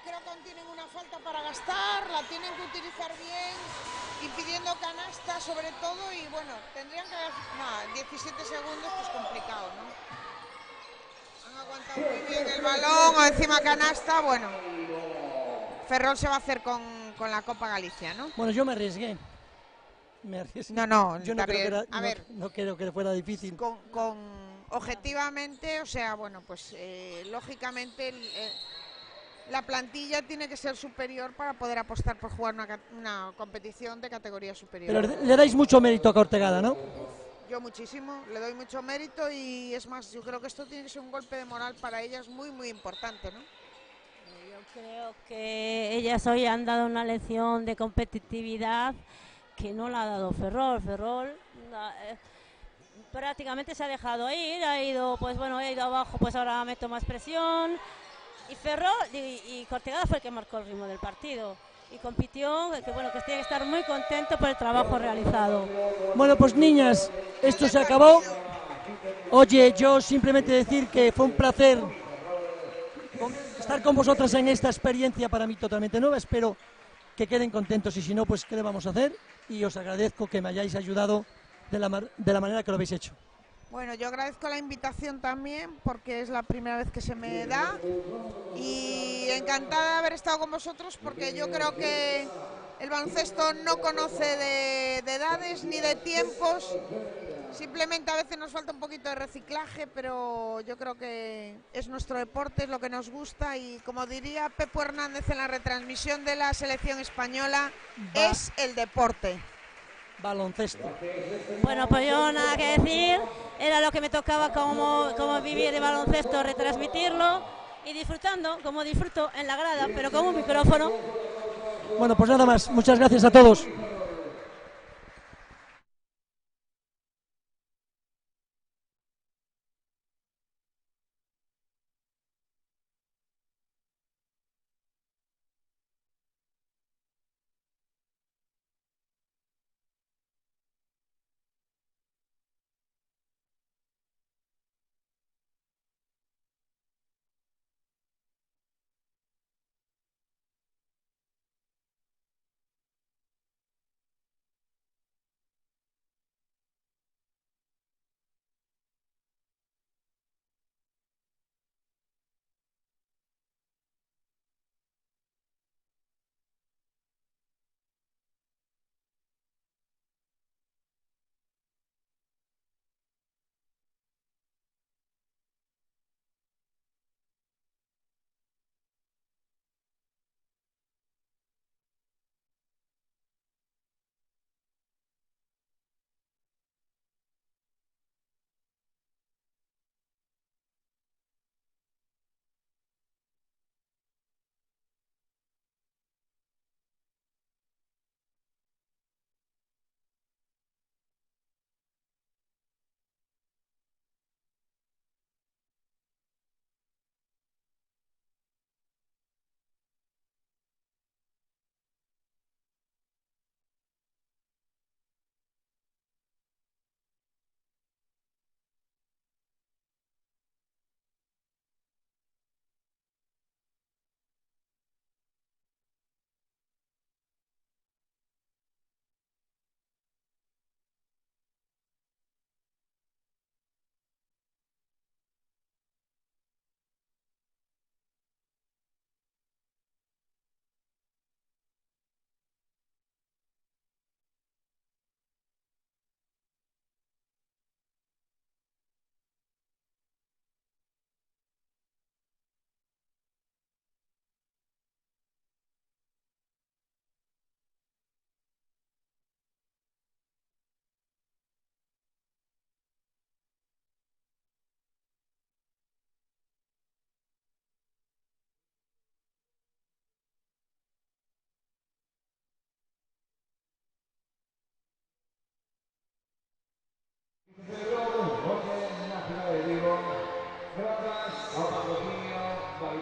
creo que aún tienen una falta para gastar, la tienen que utilizar bien, impidiendo canasta sobre todo, y bueno, tendrían que haber 17 segundos, pues complicado, ¿no? Han aguantado muy bien el balón, o encima canasta, bueno. Ferrol se va a hacer con la Copa Galicia, ¿no? Bueno, yo me arriesgué. No, yo no creo que fuera difícil. Objetivamente, o sea, bueno, pues lógicamente la plantilla tiene que ser superior para poder apostar por jugar una competición de categoría superior. Pero le dais mucho mérito a Cortegada, ¿no? Yo muchísimo, le doy mucho mérito, y es más, yo creo que esto tiene que ser un golpe de moral para ellas muy, muy importante, ¿no? Yo creo que ellas hoy han dado una lección de competitividad que no la ha dado Ferrol. Ferrol prácticamente se ha dejado ir, ha ido abajo, pues ahora meto más presión. Y Ferrol y Cortegada fue el que marcó el ritmo del partido y compitió, que tiene que estar muy contento por el trabajo realizado. Bueno, pues niñas, esto se acabó. Oye, yo simplemente decir que fue un placer estar con vosotras en esta experiencia para mí totalmente nueva. Espero que queden contentos, y si no, pues qué le vamos a hacer, y os agradezco que me hayáis ayudado de la manera que lo habéis hecho. Bueno, yo agradezco la invitación también, porque es la primera vez que se me da, y encantada de haber estado con vosotros, porque yo creo que el baloncesto no conoce de edades ni de tiempos. Simplemente a veces nos falta un poquito de reciclaje, pero yo creo que es nuestro deporte, es lo que nos gusta, y como diría Pepo Hernández en la retransmisión de la selección española, es el deporte. Baloncesto. Bueno, pues yo nada que decir, era lo que me tocaba como vivir el baloncesto, retransmitirlo y disfrutando, como disfruto en la grada, pero con un micrófono. Bueno, pues nada más, muchas gracias a todos.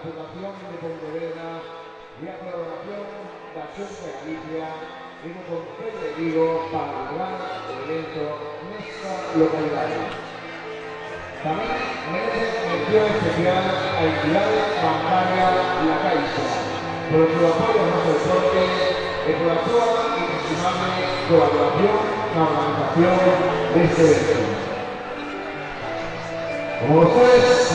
Fundación de Pontevedra y a colaboración da Xunta de Galicia e do Concello de Vigo para lograr o evento nesta localidade. Tamén merece mención especial a entidade bancaria La Caixa por o seu apoio ao noso deporte e por a súa inestimable colaboración na organización deste evento. Como ustedes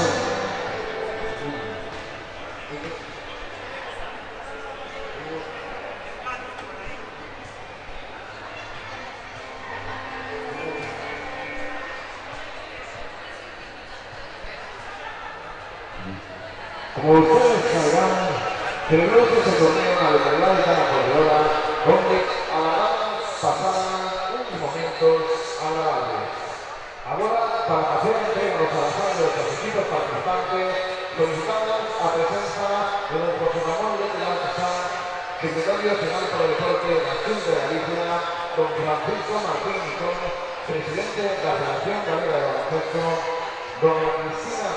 sabrán, celebró este torneo en la localidad de Cana Corredora, donde a la vez pasaban unos momentos agradables. Ahora, para hacer entrega a los alazanes de los equipos participantes, solicitamos a presencia de nuestro José Ramón López Alcázar, secretario nacional para el deporte de la Xunta de Galicia, don Francisco Martín Nicón, presidente de la Federación Galega de Baloncesto, doña Cristina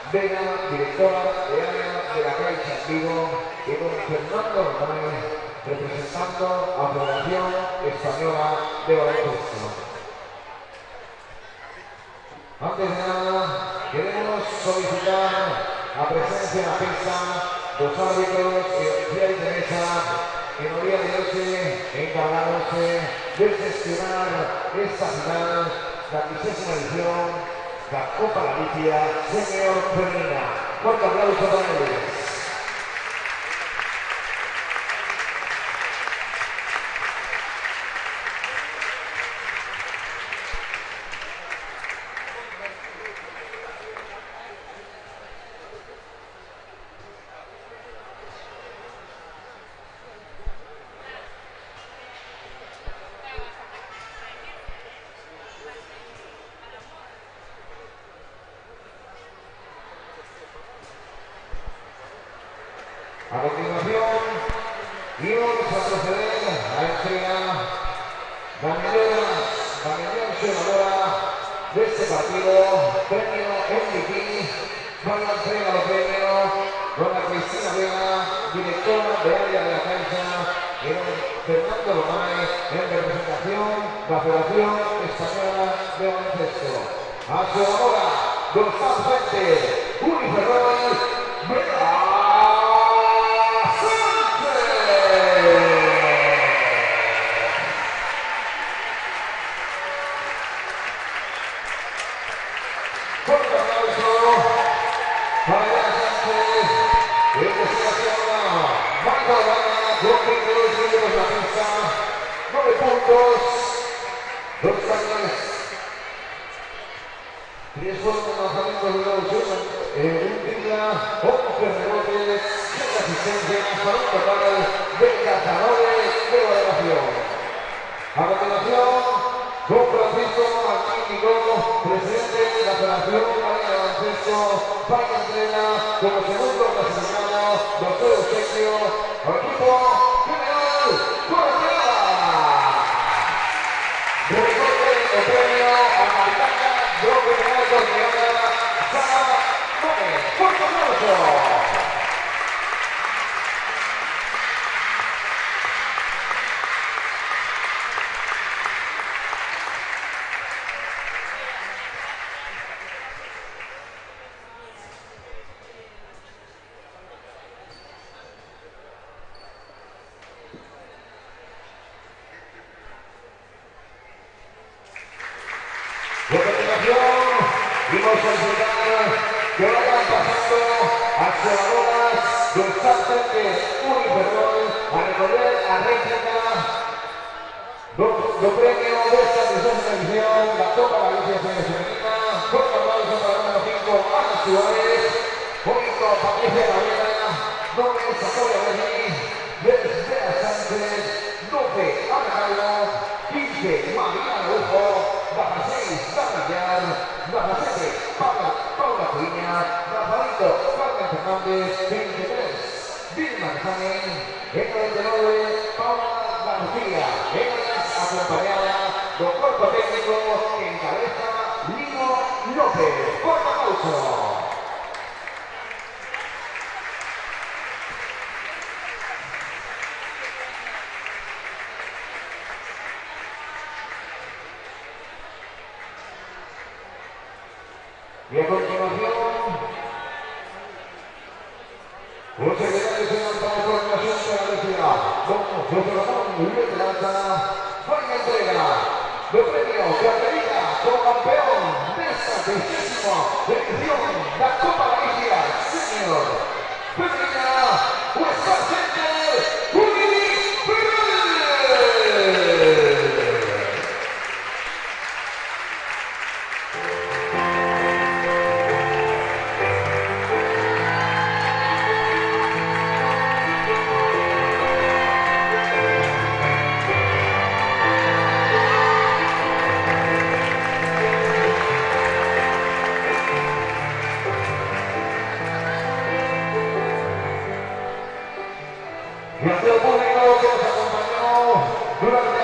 Vega, directora de área de La Caixa en Vigo, y don Fernando Román, representando a la Federación Española de Baloncesto. Antes de nada, queremos solicitar a presencia en la pista dos árbitros y oficiales de mesa que en el día de hoy encargándose de gestionar esta final, la 30ª edición la Copa Galicia Senior Femenina. Fuerte aplauso para ellos. A continuación, íbamos a proceder a la entrega la medalla ganadora de este partido, premio MVP, para la entrega de los premios, doña Cristina Vega, directora de área de La Caixa, y don Fernando Román, en representación de la Federación Española de Baloncesto. A su hora, don San Fuentes, Uniferrol, Vega. Dos cañones. 3 fueron los lanzamientos de la opción, un tripla, 11 rebotes, 7 asistencias para un total de 14 de valoración. A continuación, don Francisco Martín Nicón, presidente de la Federación Galega de Baloncesto, para la entrega como segundo clasificado, doctor Eusebio, al equipo general Guadalajara. Recorte el premio a Maritaca, Bloque de Alto Guiana, Sara Gómez. ¡Fuerte aplauso! Y a continuación, vimos solicitar que vayan pasando a jugadoras del Santos Uniferrol a recorrer a réplica do premio de esta 30ª edición, la Copa Galicia Femenina. Fuerte aplauso para el número 5, Ana Suárez, Bonito Patricia Gabriela, 9 Sacoya Berni, 10 Bea Sánchez, 12 Ana Carlos, 15 Mariana Lujo, 16 Dana Villar, 17 Paula Cuiña, Rafaelito Carmen Fernández, 23 Vilma Jaén, 99 Paula García, acompañada del cuerpo técnico que encabeza Lino López. ¡Fuerte aplauso! Y a continuación, un secretario general para coordinación de la universidad, don José Ramón Letrata, fue la entrega de premios que acredita como campeón de esta 30ª edición de la Copa Galicia Senior Femenina Western Center y ante el público que nos acompañó durante